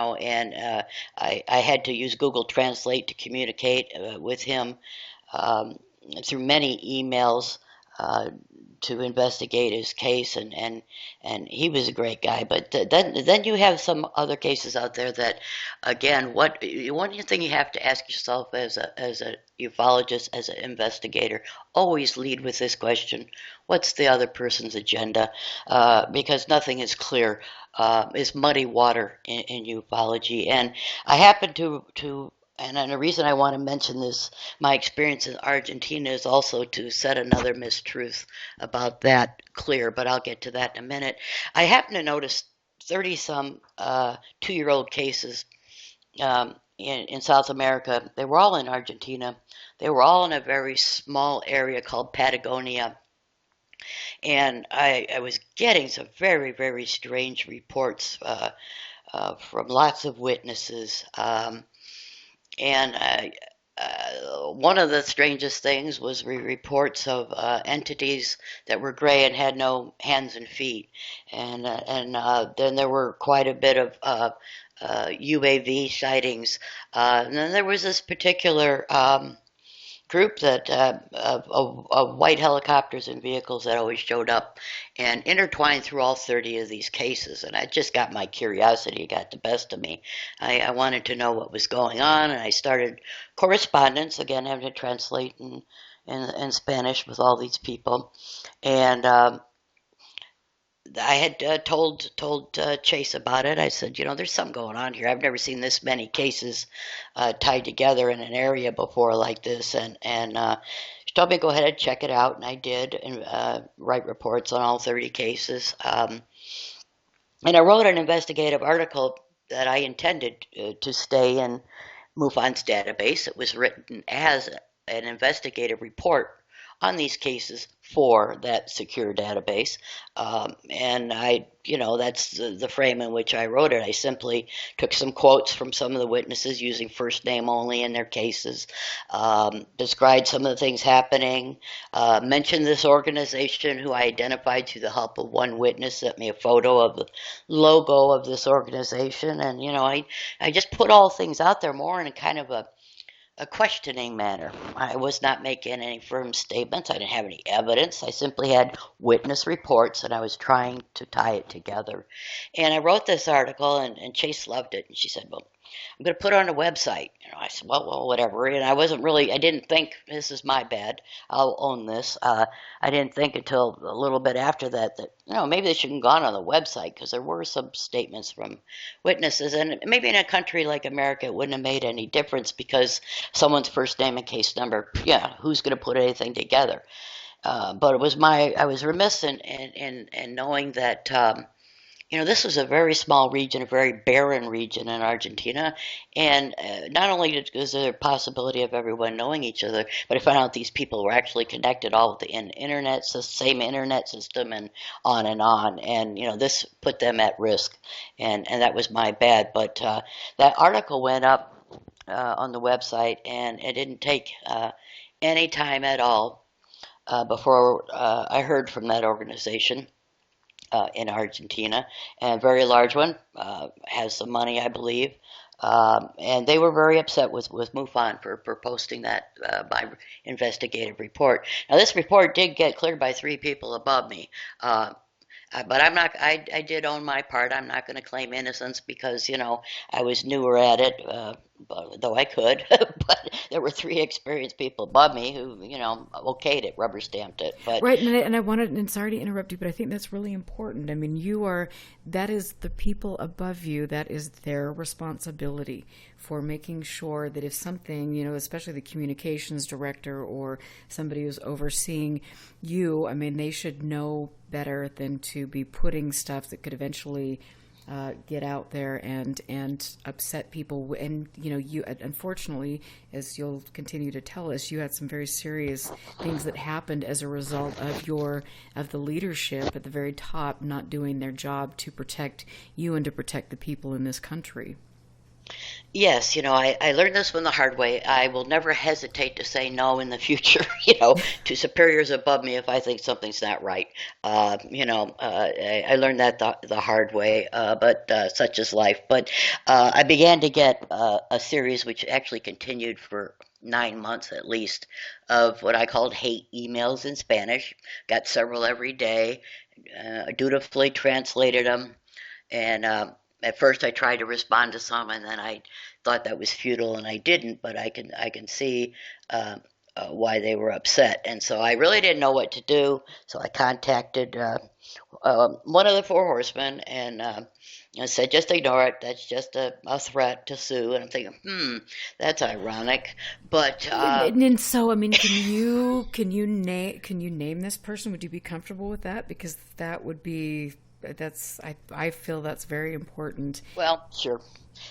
I had to use Google Translate to communicate with him through many emails to investigate his case, and he was a great guy. But then you have some other cases out there that, again, one thing you have to ask yourself as a ufologist, as an investigator, always lead with this question: what's the other person's agenda? Because nothing is clear. It's muddy water in ufology, and I happen to. And the reason I want to mention this, my experience in Argentina, is also to set another mistruth about that clear, but I'll get to that in a minute. I happen to notice 30-some 2-year-old cases in South America. They were all in Argentina. They were all in a very small area called Patagonia. And I was getting some very, very strange reports from lots of witnesses. And one of the strangest things was reports of entities that were gray and had no hands and feet. And then there were quite a bit of UAV sightings. And then there was this particular group that of white helicopters and vehicles that always showed up and intertwined through all 30 of these cases. And I just got my curiosity, got the best of me. I wanted to know what was going on, and I started correspondence, again, having to translate in Spanish with all these people. And I had told Chase about it. I said, there's something going on here. I've never seen this many cases tied together in an area before like this. And she told me to go ahead and check it out, and I did, and write reports on all 30 cases. And I wrote an investigative article that I intended to stay in Mufon's database. It was written as an investigative report on these cases for that secure database. And that's the frame in which I wrote it. I simply took some quotes from some of the witnesses using first name only in their cases, described some of the things happening, mentioned this organization who I identified through the help of one witness, sent me a photo of the logo of this organization. And, I just put all things out there more in a kind of a questioning manner. I was not making any firm statements. I didn't have any evidence. I simply had witness reports, and I was trying to tie it together. And I wrote this article, and Chase loved it. And she said, well, I'm going to put it on a website. I said, well, whatever. And I didn't think, this is my bad, I'll own this. I didn't think until a little bit after that maybe they shouldn't have gone on the website, because there were some statements from witnesses. And maybe in a country like America, it wouldn't have made any difference, because someone's first name and case number, who's going to put anything together? But I was remiss in knowing that, this was a very small region, a very barren region in Argentina. And not only is there a possibility of everyone knowing each other, but I found out these people were actually connected all with the same internet system, and on and on. And, this put them at risk. And that was my bad. But that article went up on the website, and it didn't take any time at all before I heard from that organization in Argentina, and a very large one, has some money, I believe, and they were very upset with Mufon for posting that my investigative report. Now, this report did get cleared by 3 people above me, but I'm not. I did own my part. I'm not going to claim innocence, because I was newer at it, though I could. But there were 3 experienced people above me who okayed it, rubber stamped it. But right, and I wanted, and sorry to interrupt you, but I think that's really important. I mean, that is the people above you. That is their responsibility for making sure that if something, especially the communications director or somebody who's overseeing you, I mean, they should know better than to be putting stuff that could eventually get out there and upset people. And you unfortunately, as you'll continue to tell us, you had some very serious things that happened as a result of the leadership at the very top not doing their job to protect you and to protect the people in this country. Yes, I learned this one the hard way. I will never hesitate to say no in the future, to superiors above me if I think something's not right. I learned that the hard way, but such is life. But I began to get a series which actually continued for 9 months at least, of what I called hate emails in Spanish. Got several every day, dutifully translated them, and at first I tried to respond to some, and then I thought that was futile, and I didn't. But I can see why they were upset, and so I really didn't know what to do. So I contacted one of the 4 horsemen, and I said, just ignore it. That's just a threat to sue. And I'm thinking, that's ironic. But and so, I mean, can you name this person? Would you be comfortable with that? Because that would be. I feel that's very important. Well, sure.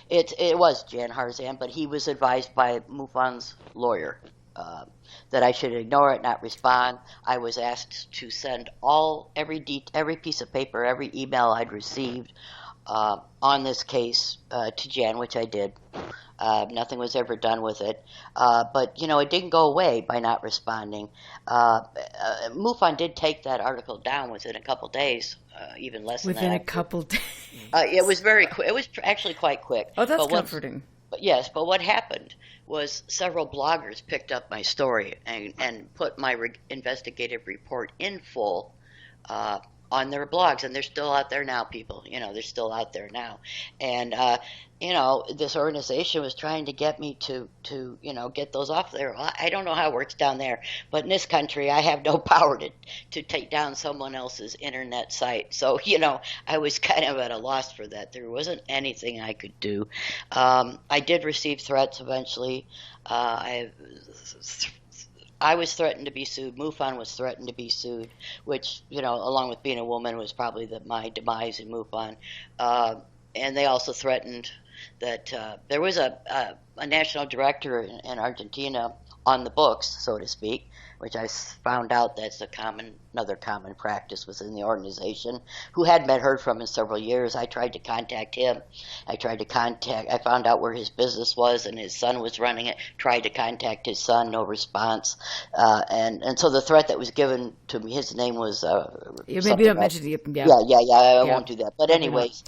It was Jan Harzan, but he was advised by Mufon's lawyer that I should ignore it, not respond. I was asked to send every piece of paper, every email I'd received on this case to Jan, which I did. Nothing was ever done with it. But, it didn't go away by not responding. Mufon did take that article down within a couple days, even less than that. Within a couple days? It was very quick. It was actually quite quick. Oh, that's comforting. Yes, but what happened was several bloggers picked up my story and put my investigative report in full on their blogs, and they're still out there now, people. They're still out there now. And, this organization was trying to get me to get those off there. I don't know how it works down there, but in this country, I have no power to take down someone else's internet site. So, I was kind of at a loss for that. There wasn't anything I could do. I did receive threats eventually. I was threatened to be sued. Mufon was threatened to be sued, which, along with being a woman, was probably my demise in Mufon. And they also threatened that there was a national director in Argentina, on the books, so to speak, which I found out that's another common practice within the organization, who hadn't been heard from in several years. I tried to contact him. I found out where his business was, and his son was running it. Tried to contact his son, no response. And so the threat that was given to me, his name was maybe you don't mention it. Yeah. I won't do that. But anyways,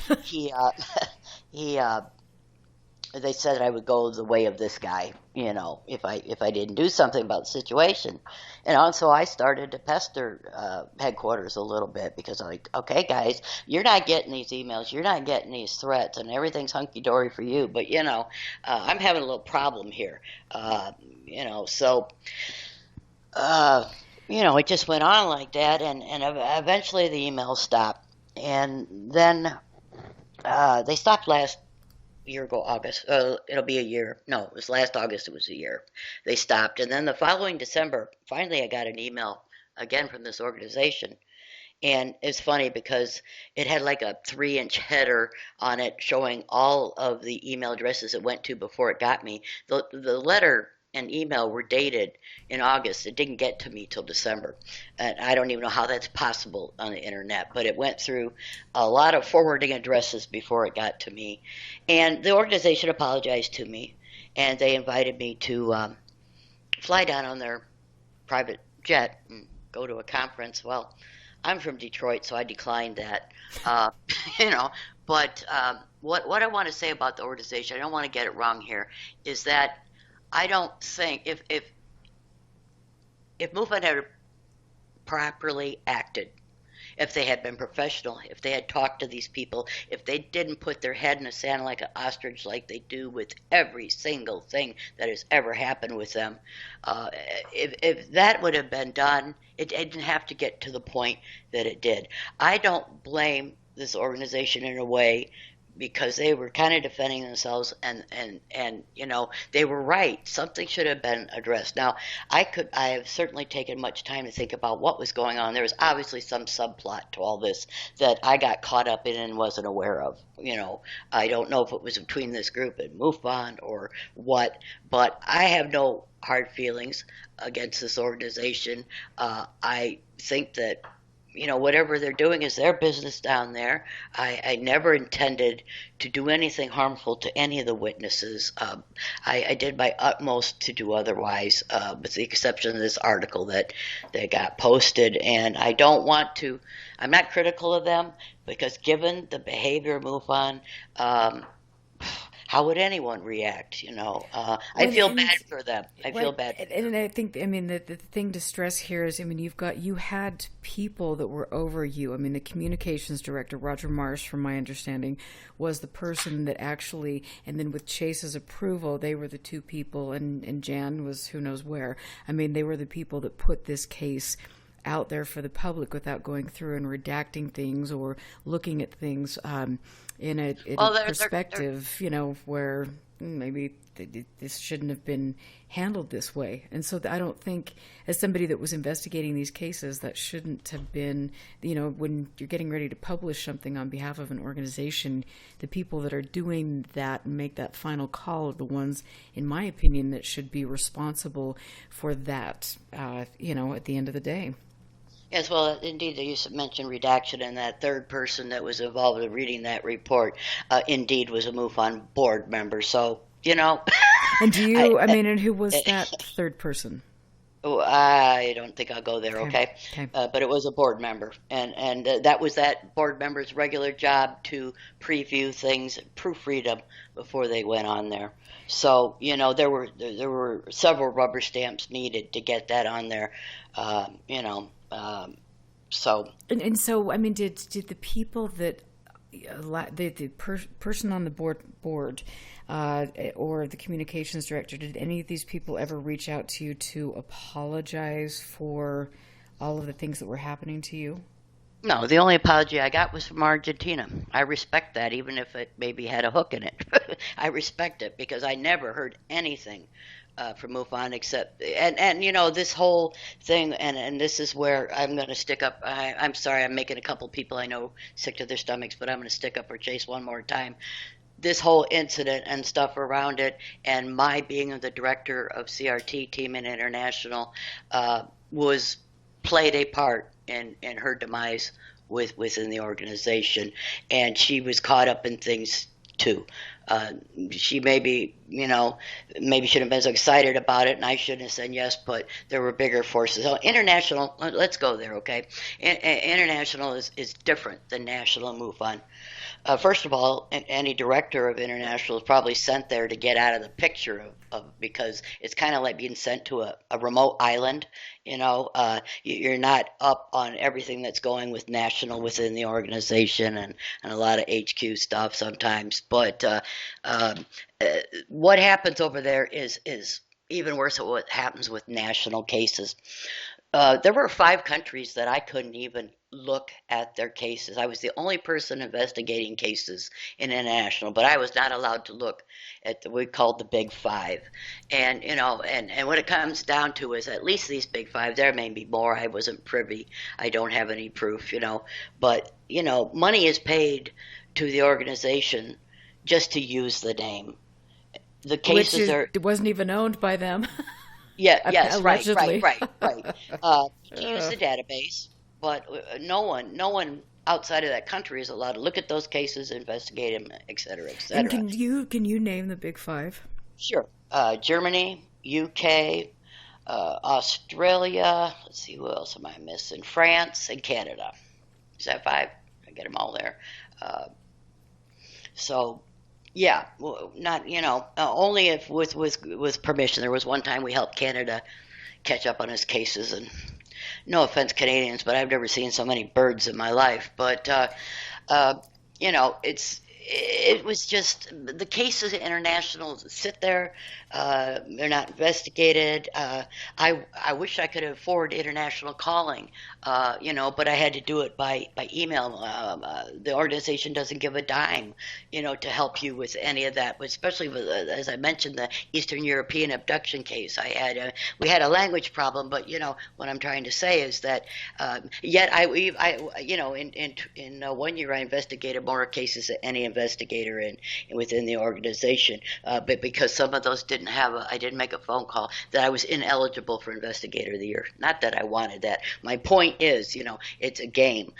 they said that I would go the way of this guy, if I didn't do something about the situation. And so I started to pester headquarters a little bit, because I'm like, okay, guys, you're not getting these emails, you're not getting these threats, and everything's hunky-dory for you. But, I'm having a little problem here. So it just went on like that, and eventually the emails stopped. And then they stopped last year ago, August. It'll be a year. No, it was last August. It was a year. They stopped. And then the following December, finally I got an email again from this organization. And it's funny because it had like a 3-inch header on it showing all of the email addresses it went to before it got me. The letter and email were dated in August. It didn't get to me till December. And I don't even know how that's possible on the internet, but it went through a lot of forwarding addresses before it got to me. And the organization apologized to me, and they invited me to fly down on their private jet and go to a conference. Well, I'm from Detroit, so I declined that. But what I want to say about the organization, I don't want to get it wrong here, is that I don't think if Mufon had properly acted, if they had been professional, if they had talked to these people, if they didn't put their head in the sand like an ostrich like they do with every single thing that has ever happened with them, if that would have been done, it didn't have to get to the point that it did. I don't blame this organization in a way, because they were kind of defending themselves, and they were right. Something should have been addressed. Now, I have certainly taken much time to think about what was going on. There was obviously some subplot to all this that I got caught up in and wasn't aware of. I don't know if it was between this group and MUFON or what, but I have no hard feelings against this organization. I think that whatever they're doing is their business down there. I never intended to do anything harmful to any of the witnesses. I did my utmost to do otherwise, with the exception of this article that got posted. And I'm not critical of them, because given the behavior of MUFON, how would anyone react? I feel bad for them. I feel bad. And I think, the thing to stress here is, you had people that were over you. The communications director, Roger Marsh, from my understanding, was the person that actually, and then with Chase's approval, they were the two people, and Jan was who knows where. They were the people that put this case out there for the public without going through and redacting things or looking at things in a perspective, where maybe this shouldn't have been handled this way. And so I don't think, as somebody that was investigating these cases, that shouldn't have been, when you're getting ready to publish something on behalf of an organization, the people that are doing that and make that final call are the ones, in my opinion, that should be responsible for that, at the end of the day. Yes, well, indeed, you mentioned redaction, and that third person that was involved in reading that report, indeed, was a MUFON board member. So, And do you? And who was that third person? Oh, I don't think I'll go there. Okay. But it was a board member, and that was that board member's regular job to preview things, proofread them before they went on there. So there were several rubber stamps needed to get that on there. So and so did the people that the person on the board or the communications director, did any of these people ever reach out to you to apologize for all of the things that were happening to you? No, the only apology I got was from Argentina. I respect that, even if it maybe had a hook in it. I respect it, because I never heard anything from MUFON except, and this whole thing, and this is where I'm going to stick up. I'm sorry, I'm making a couple people I know sick to their stomachs, but I'm going to stick up for Chase one more time. this whole incident and stuff around it, and my being the director of CRT Team and International, was played a part in her demise within the organization, and she was caught up in things too. She maybe shouldn't have been so excited about it, and I shouldn't have said yes, but there were bigger forces. So international, let's go there, okay? International is different than national Mufon. First of all, any director of international is probably sent there to get out of the picture because it's kind of like being sent to a remote island. You're not up on everything that's going with national within the organization and a lot of HQ stuff sometimes. But what happens over there is even worse than what happens with national cases. There were 5 countries that I couldn't even look at their cases. I was the only person investigating cases in international, but I was not allowed to look at we called the Big 5. And and what it comes down to is at least these Big 5. There may be more. I wasn't privy. I don't have any proof. But money is paid to the organization just to use the name. The cases it wasn't even owned by them. Yeah. Yes. Allegedly. Right. To use the database, but no one outside of that country is allowed to look at those cases, investigate them, et cetera, et cetera. And can you name the Big 5? Sure. Germany, UK, Australia. Let's see, who else am I missing? France and Canada. Is that 5? I get them all there. So. Yeah, not only if with permission. There was one time we helped Canada catch up on his cases, and no offense, Canadians, but I've never seen so many birds in my life. But it was just the cases international sit there. They're not investigated. I wish I could afford international calling, but I had to do it by email. The organization doesn't give a dime, to help you with any of that. Especially with, as I mentioned, the Eastern European abduction case. We had a language problem, but what I'm trying to say is that yet in 1 year I investigated more cases than any investigator within the organization, but because some of those I didn't make a phone call, that I was ineligible for Investigator of the Year. Not that I wanted that. My point is, it's a game.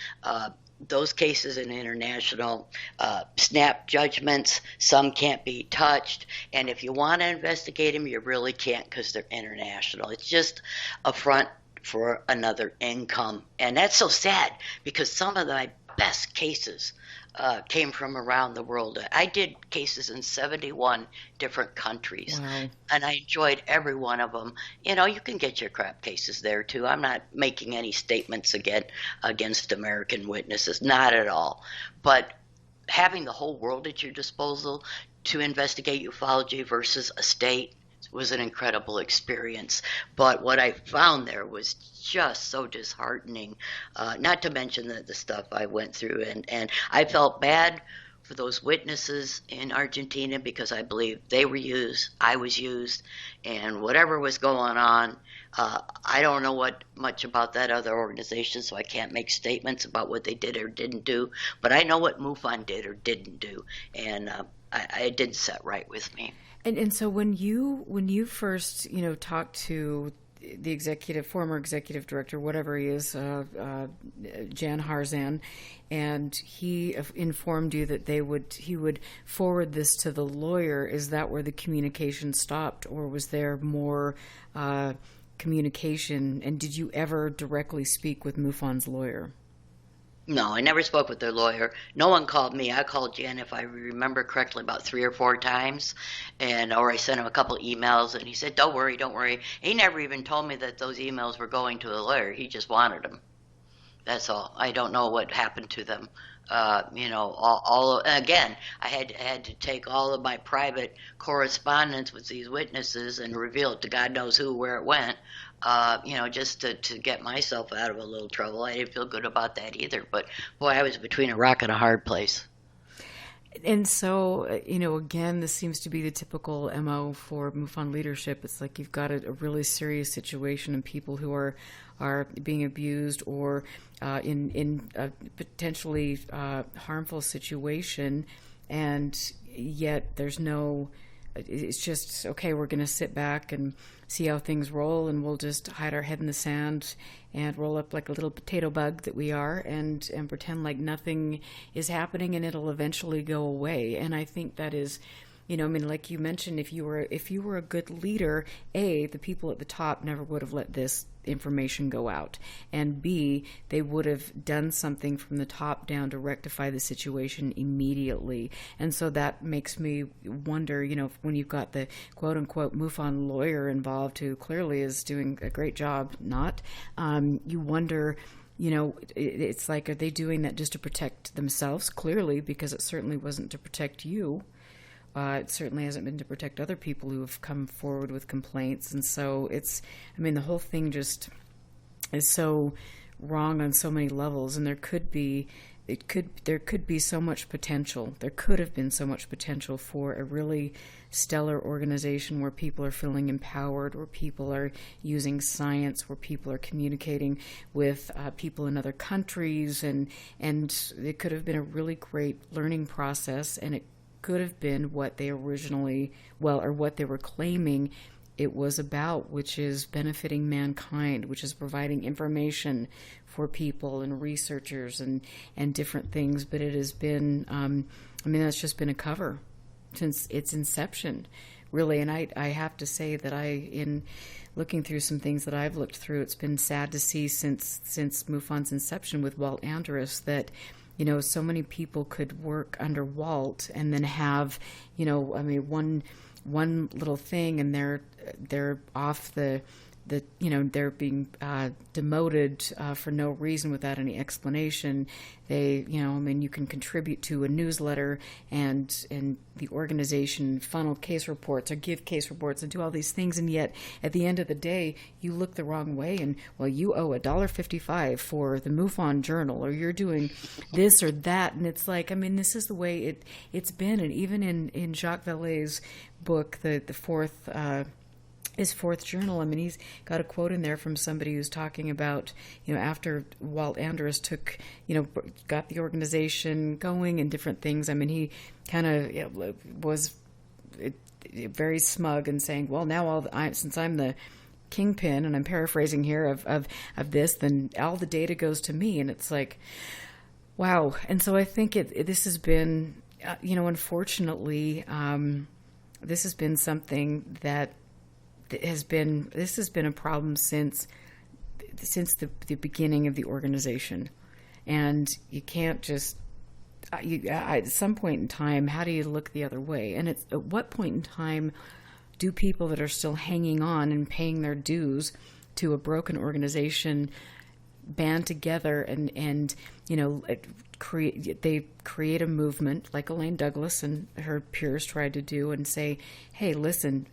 Those cases in international, snap judgments, some can't be touched, and if you want to investigate them, you really can't because they're international. It's just a front for another income, and that's so sad because some of my best cases came from around the world. I did cases in 71 different countries. Wow. And I enjoyed every one of them. You can get your crap cases there too. I'm not making any statements against American witnesses, not at all. But having the whole world at your disposal to investigate ufology versus a state was an incredible experience. But what I found there was just so disheartening, not to mention the stuff I went through. And I felt bad for those witnesses in Argentina because I believe they were used, I was used, and whatever was going on, I don't know much about that other organization, so I can't make statements about what they did or didn't do. But I know what MUFON did or didn't do, and it didn't set right with me. And so when you first talked to the former executive director, whatever he is, Jan Harzan, and he informed you that he would forward this to the lawyer, is that where the communication stopped, or was there more communication? And did you ever directly speak with MUFON's lawyer? No, I never spoke with their lawyer. No one called me. I called Jan, if I remember correctly, about 3 or 4 times, or I sent him a couple emails, and he said, "Don't worry." He never even told me that those emails were going to the lawyer. He just wanted them. That's all. I don't know what happened to them. Again, I had to take all of my private correspondence with these witnesses and reveal it to God knows who, where it went. Just to get myself out of a little trouble. I didn't feel good about that either. But boy, I was between a rock and a hard place. And so, again, this seems to be the typical MO for MUFON leadership. It's like you've got a really serious situation and people who are being abused or in a potentially harmful situation. and yet there's no. It's just, okay, we're going to sit back and see how things roll, and we'll just hide our head in the sand and roll up like a little potato bug that we are, and pretend like nothing is happening, and it'll eventually go away. And I think that is, like you mentioned, if you were a good leader, A, the people at the top never would have let this information go out, and B, they would have done something from the top down to rectify the situation immediately. And so that makes me wonder, when you've got the quote unquote MUFON lawyer involved, who clearly is doing a great job, you wonder, it's like, are they doing that just to protect themselves? Clearly, because it certainly wasn't to protect you. It certainly hasn't been to protect other people who have come forward with complaints. And so the whole thing just is so wrong on so many levels. And there could be so much potential. There could have been so much potential for a really stellar organization where people are feeling empowered, where people are using science, where people are communicating with people in other countries. And it could have been a really great learning process, and it could have been what they originally, or what they were claiming it was about, which is benefiting mankind, which is providing information for people and researchers and different things. But it has been, that's just been a cover since its inception, really. And I have to say that in looking through some things that I've looked through, it's been sad to see since MUFON's inception with Walt Andrus that so many people could work under Walt and then have, one little thing, and they're off they're being demoted for no reason without any explanation. You can contribute to a newsletter and the organization funnel case reports or give case reports and do all these things, and yet at the end of the day, you look the wrong way and, you owe $1.55 for the MUFON Journal, or you're doing this or that, and it's like, this is the way it's been. And even in Jacques Vallée's book, the fourth. His fourth journal, he's got a quote in there from somebody who's talking about, after Walt Andrus got the organization going and different things. He kind of was very smug and saying, well, now since I'm the kingpin, and I'm paraphrasing here of this, then all the data goes to me. And it's like, wow. And so I think this has been, unfortunately, this has been something that this has been a problem since the beginning of the organization. And you can't just at some point in time, how do you look the other way? And at what point in time do people that are still hanging on and paying their dues to a broken organization band together and create a movement like Elaine Douglas and her peers tried to do, and say, hey, listen,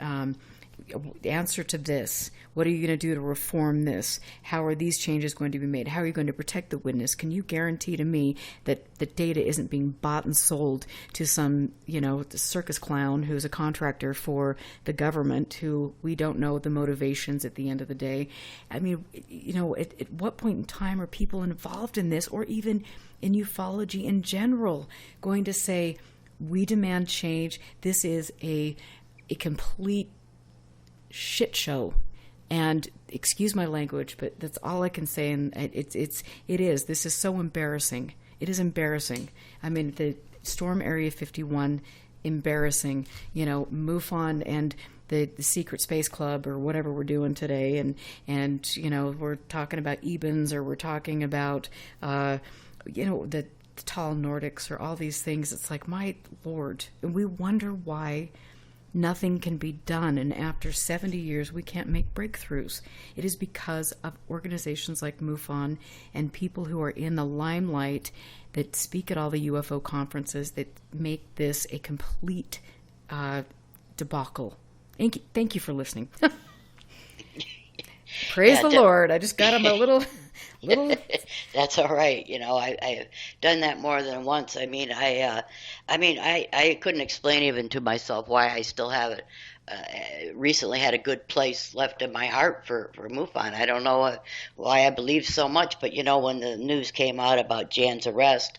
answer to this. What are you going to do to reform this? How are these changes going to be made? How are you going to protect the witness? Can you guarantee to me that the data isn't being bought and sold to some, circus clown who's a contractor for the government, who we don't know the motivations at the end of the day? At what point in time are people involved in this, or even in ufology in general, going to say, we demand change? This is a complete shit show, and excuse my language, but that's all I can say. And it is. This is so embarrassing. It is embarrassing. The Storm Area 51, embarrassing. MUFON and the Secret Space Club, or whatever we're doing today, and we're talking about Ebens, or we're talking about the tall Nordics, or all these things. It's like, my Lord, and we wonder why nothing can be done, and after 70 years we can't make breakthroughs. It is because of organizations like MUFON and people who are in the limelight that speak at all the UFO conferences that make this a complete debacle. Thank you for listening. Praise the Lord. I just got him a little... That's all right. I've done that more than once. I couldn't explain even to myself why I still have it. Recently had a good place left in my heart for MUFON. I don't know why I believe so much, but when the news came out about Jan's arrest,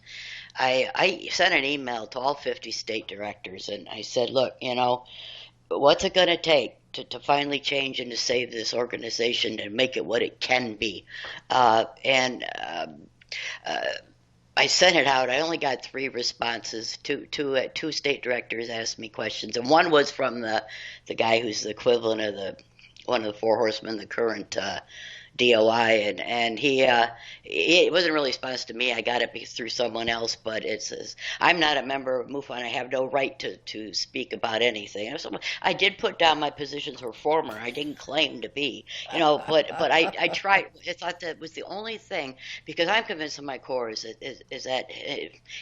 I sent an email to all 50 state directors, and I said, look, what's it going to take to finally change and to save this organization and make it what it can be? And I sent it out. I only got 3 responses. Two state directors asked me questions, and one was from the guy who's the equivalent of one of the 4 horsemen, the current DOI, and he it wasn't really response to me. I got it through someone else, but it says, I'm not a member of Mufon. I have no right to speak about anything. I did put down my positions were former. I didn't claim to be, but I tried. I thought that was the only thing, because I'm convinced in my core is that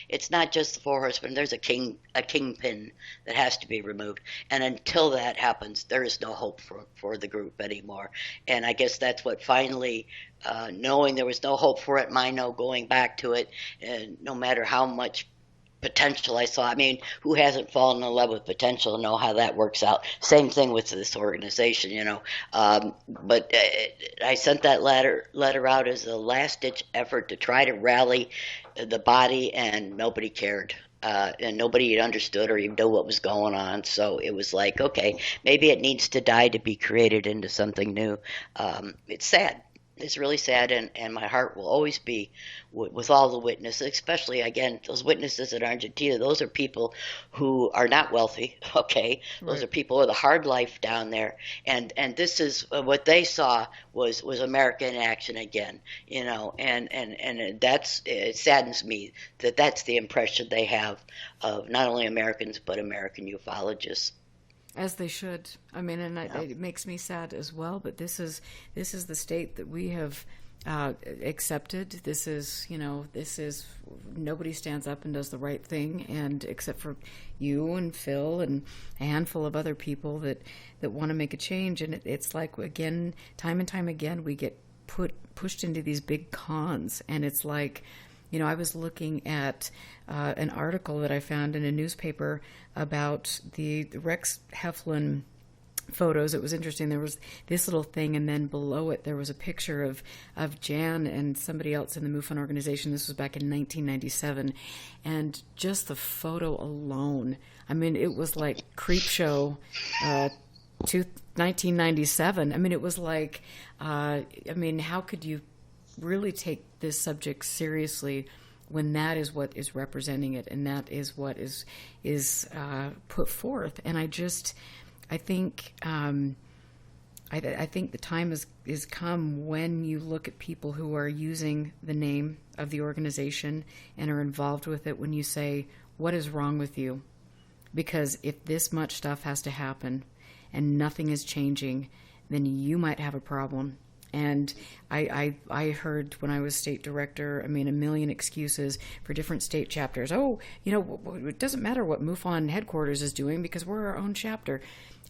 it's not just the 4 horsemen. There's a kingpin that has to be removed, and until that happens, there is no hope for the group anymore. And I guess that's what finally, knowing there was no hope for it, going back to it, and no matter how much potential I saw. I mean, who hasn't fallen in love with potential and know how that works out? Same thing with this organization, But I sent that letter out as a last-ditch effort to try to rally the body, and nobody cared. And nobody understood or even knew what was going on. So it was like, okay, maybe it needs to die to be created into something new. It's sad. It's really sad, and my heart will always be with all the witnesses, especially, again, those witnesses in Argentina. Those are people who are not wealthy, okay? Those are people with a hard life down there, and this is what they saw was American action again, and it saddens me that that's the impression they have of not only Americans but American ufologists. As they should. I mean, and it makes me sad as well. But this is the state that we have accepted. This is nobody stands up and does the right thing, and except for you and Phil and a handful of other people that want to make a change. And it's like, again, time and time again, we get pushed into these big cons, and it's like, I was looking at an article that I found in a newspaper about the Rex Heflin photos. It was interesting. There was this little thing, and then below it there was a picture of Jan and somebody else in the Mufon organization. This was back in 1997, and just the photo alone, I mean, it was like Creepshow 1997. I mean, it was like, how could you really take this subject seriously when that is what is representing it, and that is what is put forth? And I think the time is come when you look at people who are using the name of the organization and are involved with it, when you say, what is wrong with you? Because if this much stuff has to happen and nothing is changing, then you might have a problem. And I heard when I was state director, a million excuses for different state chapters. Oh, it doesn't matter what MUFON headquarters is doing because we're our own chapter.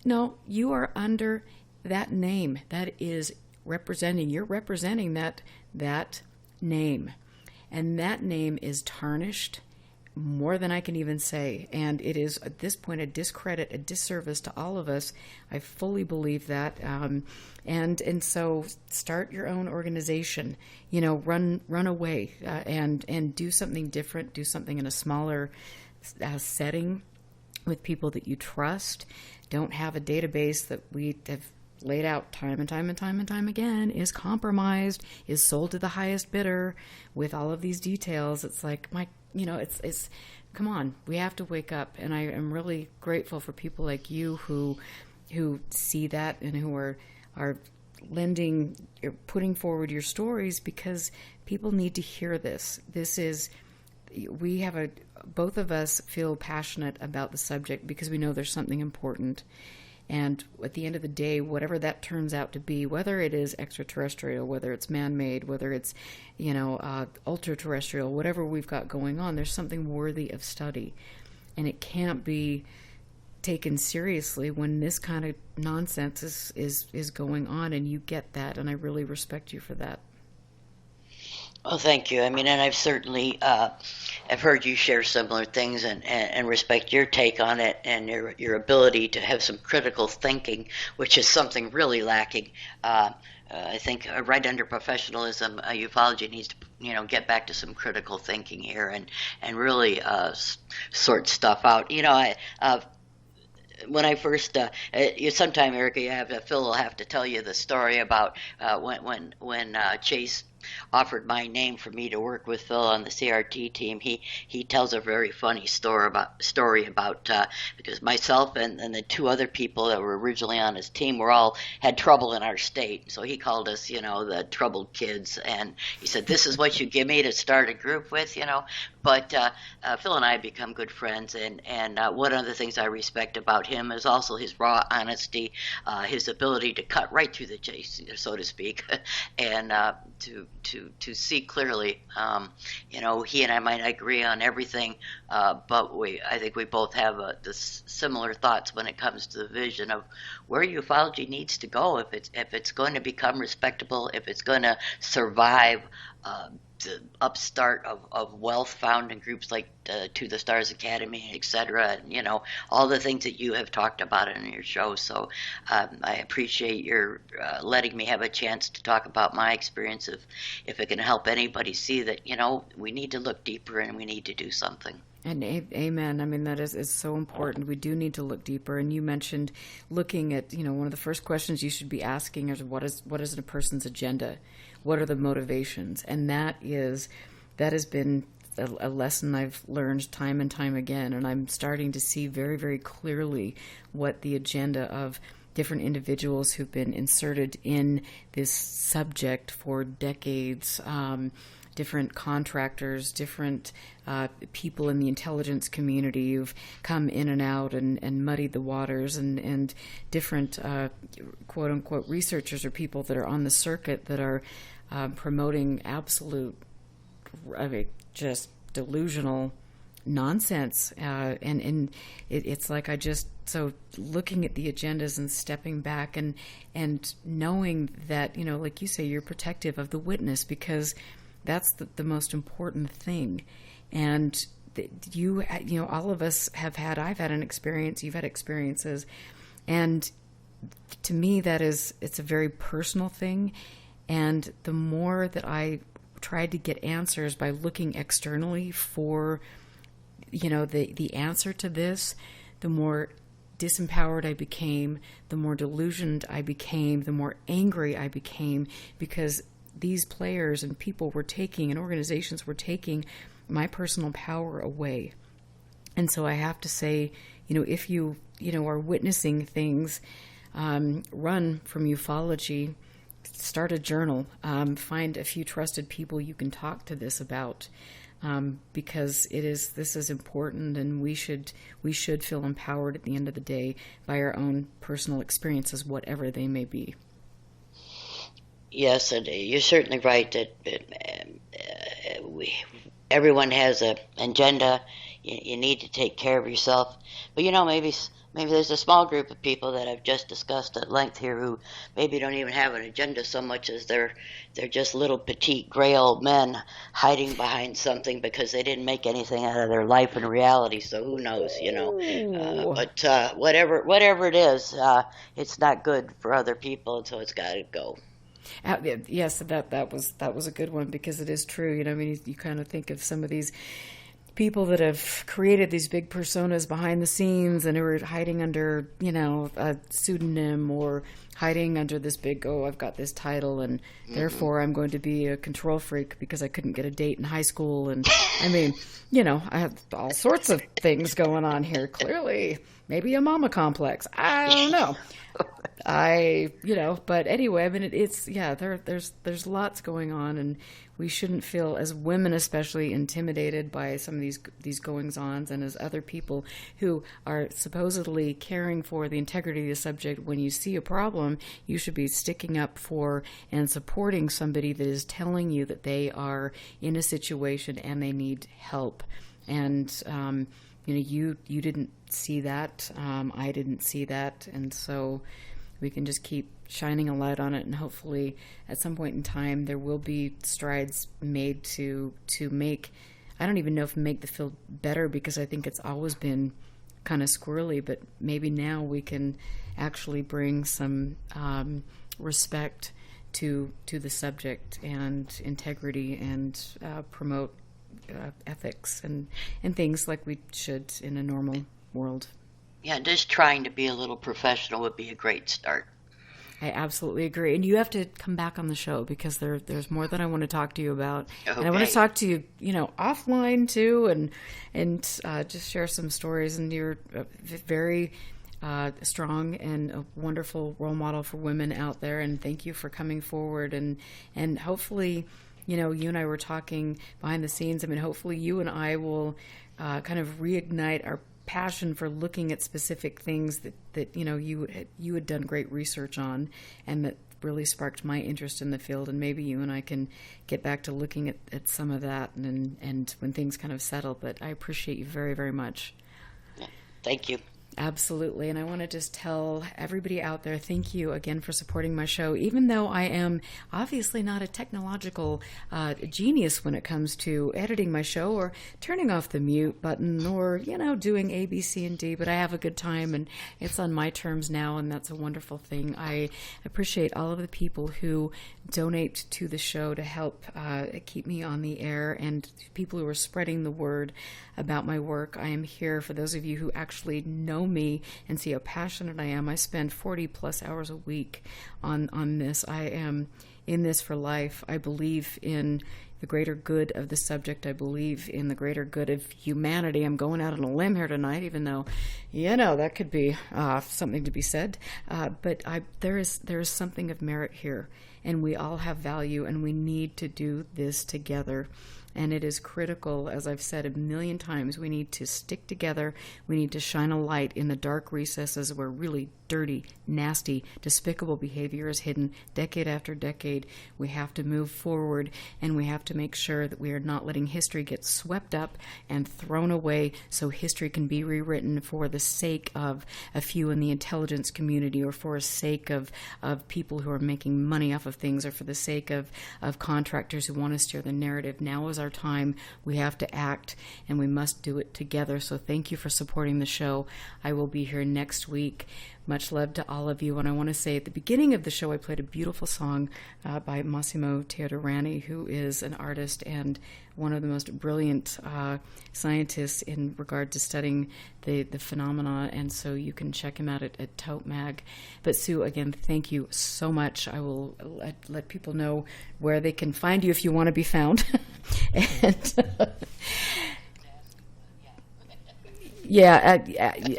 No, you are under that name. That is you're representing that name. And that name is tarnished more than I can even say. And it is, at this point, a discredit, a disservice to all of us. I fully believe that. And so start your own organization, run away and do something different, do something in a smaller setting with people that you trust. Don't have a database that we have laid out time and time and time and time again is compromised, is sold to the highest bidder with all of these details. It's like, it's come on, we have to wake up. And I am really grateful for people like you who see that and who are putting forward your stories, because people need to hear this. Both of us feel passionate about the subject because we know there's something important. And at the end of the day, whatever that turns out to be, whether it is extraterrestrial, whether it's man-made, whether it's, ultra-terrestrial, whatever we've got going on, there's something worthy of study. And it can't be taken seriously when this kind of nonsense is going on, and you get that, and I really respect you for that. Well, thank you. And I've certainly I've heard you share similar things, and respect your take on it, and your ability to have some critical thinking, which is something really lacking. I think right under professionalism, ufology needs to, get back to some critical thinking here, and really sort stuff out. When I first, sometime, Erica, Phil will have to tell you the story about when Chase offered my name for me to work with Phil on the CRT team. He tells a very funny story about because myself and the two other people that were originally on his team had trouble in our state. So he called us, the troubled kids, and he said, "This is what you give me to start a group with," But Phil and I have become good friends, and one of the things I respect about him is also his raw honesty, his ability to cut right through the chase, so to speak, and to see clearly. He and I might not agree on everything, but I think we both have the similar thoughts when it comes to the vision of where ufology needs to go if it's going to become respectable, if it's going to survive the upstart of wealth found in groups like To the Stars Academy, etc. And, all the things that you have talked about in your show. So I appreciate your letting me have a chance to talk about my experience if it can help anybody see that, we need to look deeper and we need to do something. And amen. I mean, that is so important. We do need to look deeper. And you mentioned looking at, one of the first questions you should be asking is what is a person's agenda? What are the motivations? And that has been a lesson I've learned time and time again. And I'm starting to see very, very clearly what the agenda of different individuals who've been inserted in this subject for decades, different contractors, different people in the intelligence community who've come in and out and muddied the waters, and different quote-unquote researchers or people that are on the circuit that are promoting absolute, just delusional nonsense. And it's like so looking at the agendas and stepping back and knowing that, like you say, you're protective of the witness, because that's the most important thing. And all of us I've had an experience, you've had experiences. And to me, it's a very personal thing. And the more that I tried to get answers by looking externally for, the answer to this, the more disempowered I became, the more delusioned I became, the more angry I became, because these players and people were taking, and organizations were taking, my personal power away. And so I have to say, if you, are witnessing things, run from ufology, start a journal, find a few trusted people you can talk to this about, because this is important, and we should feel empowered at the end of the day by our own personal experiences, whatever they may be. Yes, and you're certainly right that everyone has an agenda. You need to take care of yourself. But maybe there's a small group of people that I've just discussed at length here who maybe don't even have an agenda so much as they're just little petite gray old men hiding behind something because they didn't make anything out of their life in reality. So who knows, But whatever it is, it's not good for other people, and so it's got to go. Yes, that was a good one, because it is true. You kind of think of some of these people that have created these big personas behind the scenes and who are hiding under, a pseudonym, or hiding under this big, I've got this title, and therefore I'm going to be a control freak because I couldn't get a date in high school. And I have all sorts of things going on here. Clearly, maybe a mama complex. I don't know. But anyway, there's lots going on, and we shouldn't feel, as women especially, intimidated by some of these goings-ons, and as other people who are supposedly caring for the integrity of the subject. When you see a problem, you should be sticking up for and supporting somebody that is telling you that they are in a situation and they need help. And you didn't see that, I didn't see that, and so we can just keep shining a light on it, and hopefully at some point in time there will be strides made to make I don't even know if make the field better, because I think it's always been kind of squirrely, but maybe now we can actually bring some respect to the subject and integrity, and promote ethics and things like we should in a normal world. Yeah, just trying to be a little professional would be a great start. I absolutely agree. And you have to come back on the show, because there's more that I want to talk to you about. Okay. And I want to talk to you, offline too, and just share some stories. And you're very strong and a wonderful role model for women out there. And thank you for coming forward. And hopefully, you and I were talking behind the scenes. I mean, hopefully you and I will kind of reignite our passion for looking at specific things that you had done great research on, and that really sparked my interest in the field. And maybe you and I can get back to looking at some of that and when things kind of settle. But I appreciate you very, very much. Thank you. Absolutely. And I want to just tell everybody out there, thank you again for supporting my show. Even though I am obviously not a technological genius when it comes to editing my show or turning off the mute button or, doing A, B, C, and D, but I have a good time and it's on my terms now, and that's a wonderful thing. I appreciate all of the people who donate to the show to help keep me on the air, and people who are spreading the word about my work. I am here for those of you who actually know me and see how passionate I am. I spend 40 plus hours a week on this. I am in this for life. I believe in the greater good of the subject. I believe in the greater good of humanity. I'm going out on a limb here tonight, even though, that could be something to be said. But there is something of merit here, and we all have value, and we need to do this together. And it is critical, as I've said a million times, we need to stick together. We need to shine a light in the dark recesses where really dirty, nasty, despicable behavior is hidden decade after decade. We have to move forward, and we have to make sure that we are not letting history get swept up and thrown away so history can be rewritten for the sake of a few in the intelligence community, or for the sake of people who are making money off of things, or for the sake of contractors who want to steer the narrative. Now is our time. We have to act, and we must do it together. So thank you for supporting the show. I will be here next week. Much love to all of you. And I want to say at the beginning of the show, I played a beautiful song by Massimo Teodorani, who is an artist and one of the most brilliant scientists in regard to studying the phenomena. And so you can check him out at Tote Mag. But Sue, again, thank you so much. I will let people know where they can find you if you want to be found. And yeah,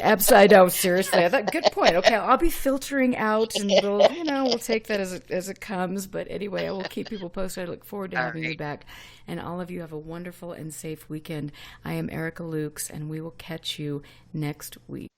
absolutely. No, seriously. Good point. Okay, I'll be filtering out, and we'll take that as it comes. But anyway, I will keep people posted. I look forward to having you back. And all of you have a wonderful and safe weekend. I am Erica Lukes, and we will catch you next week.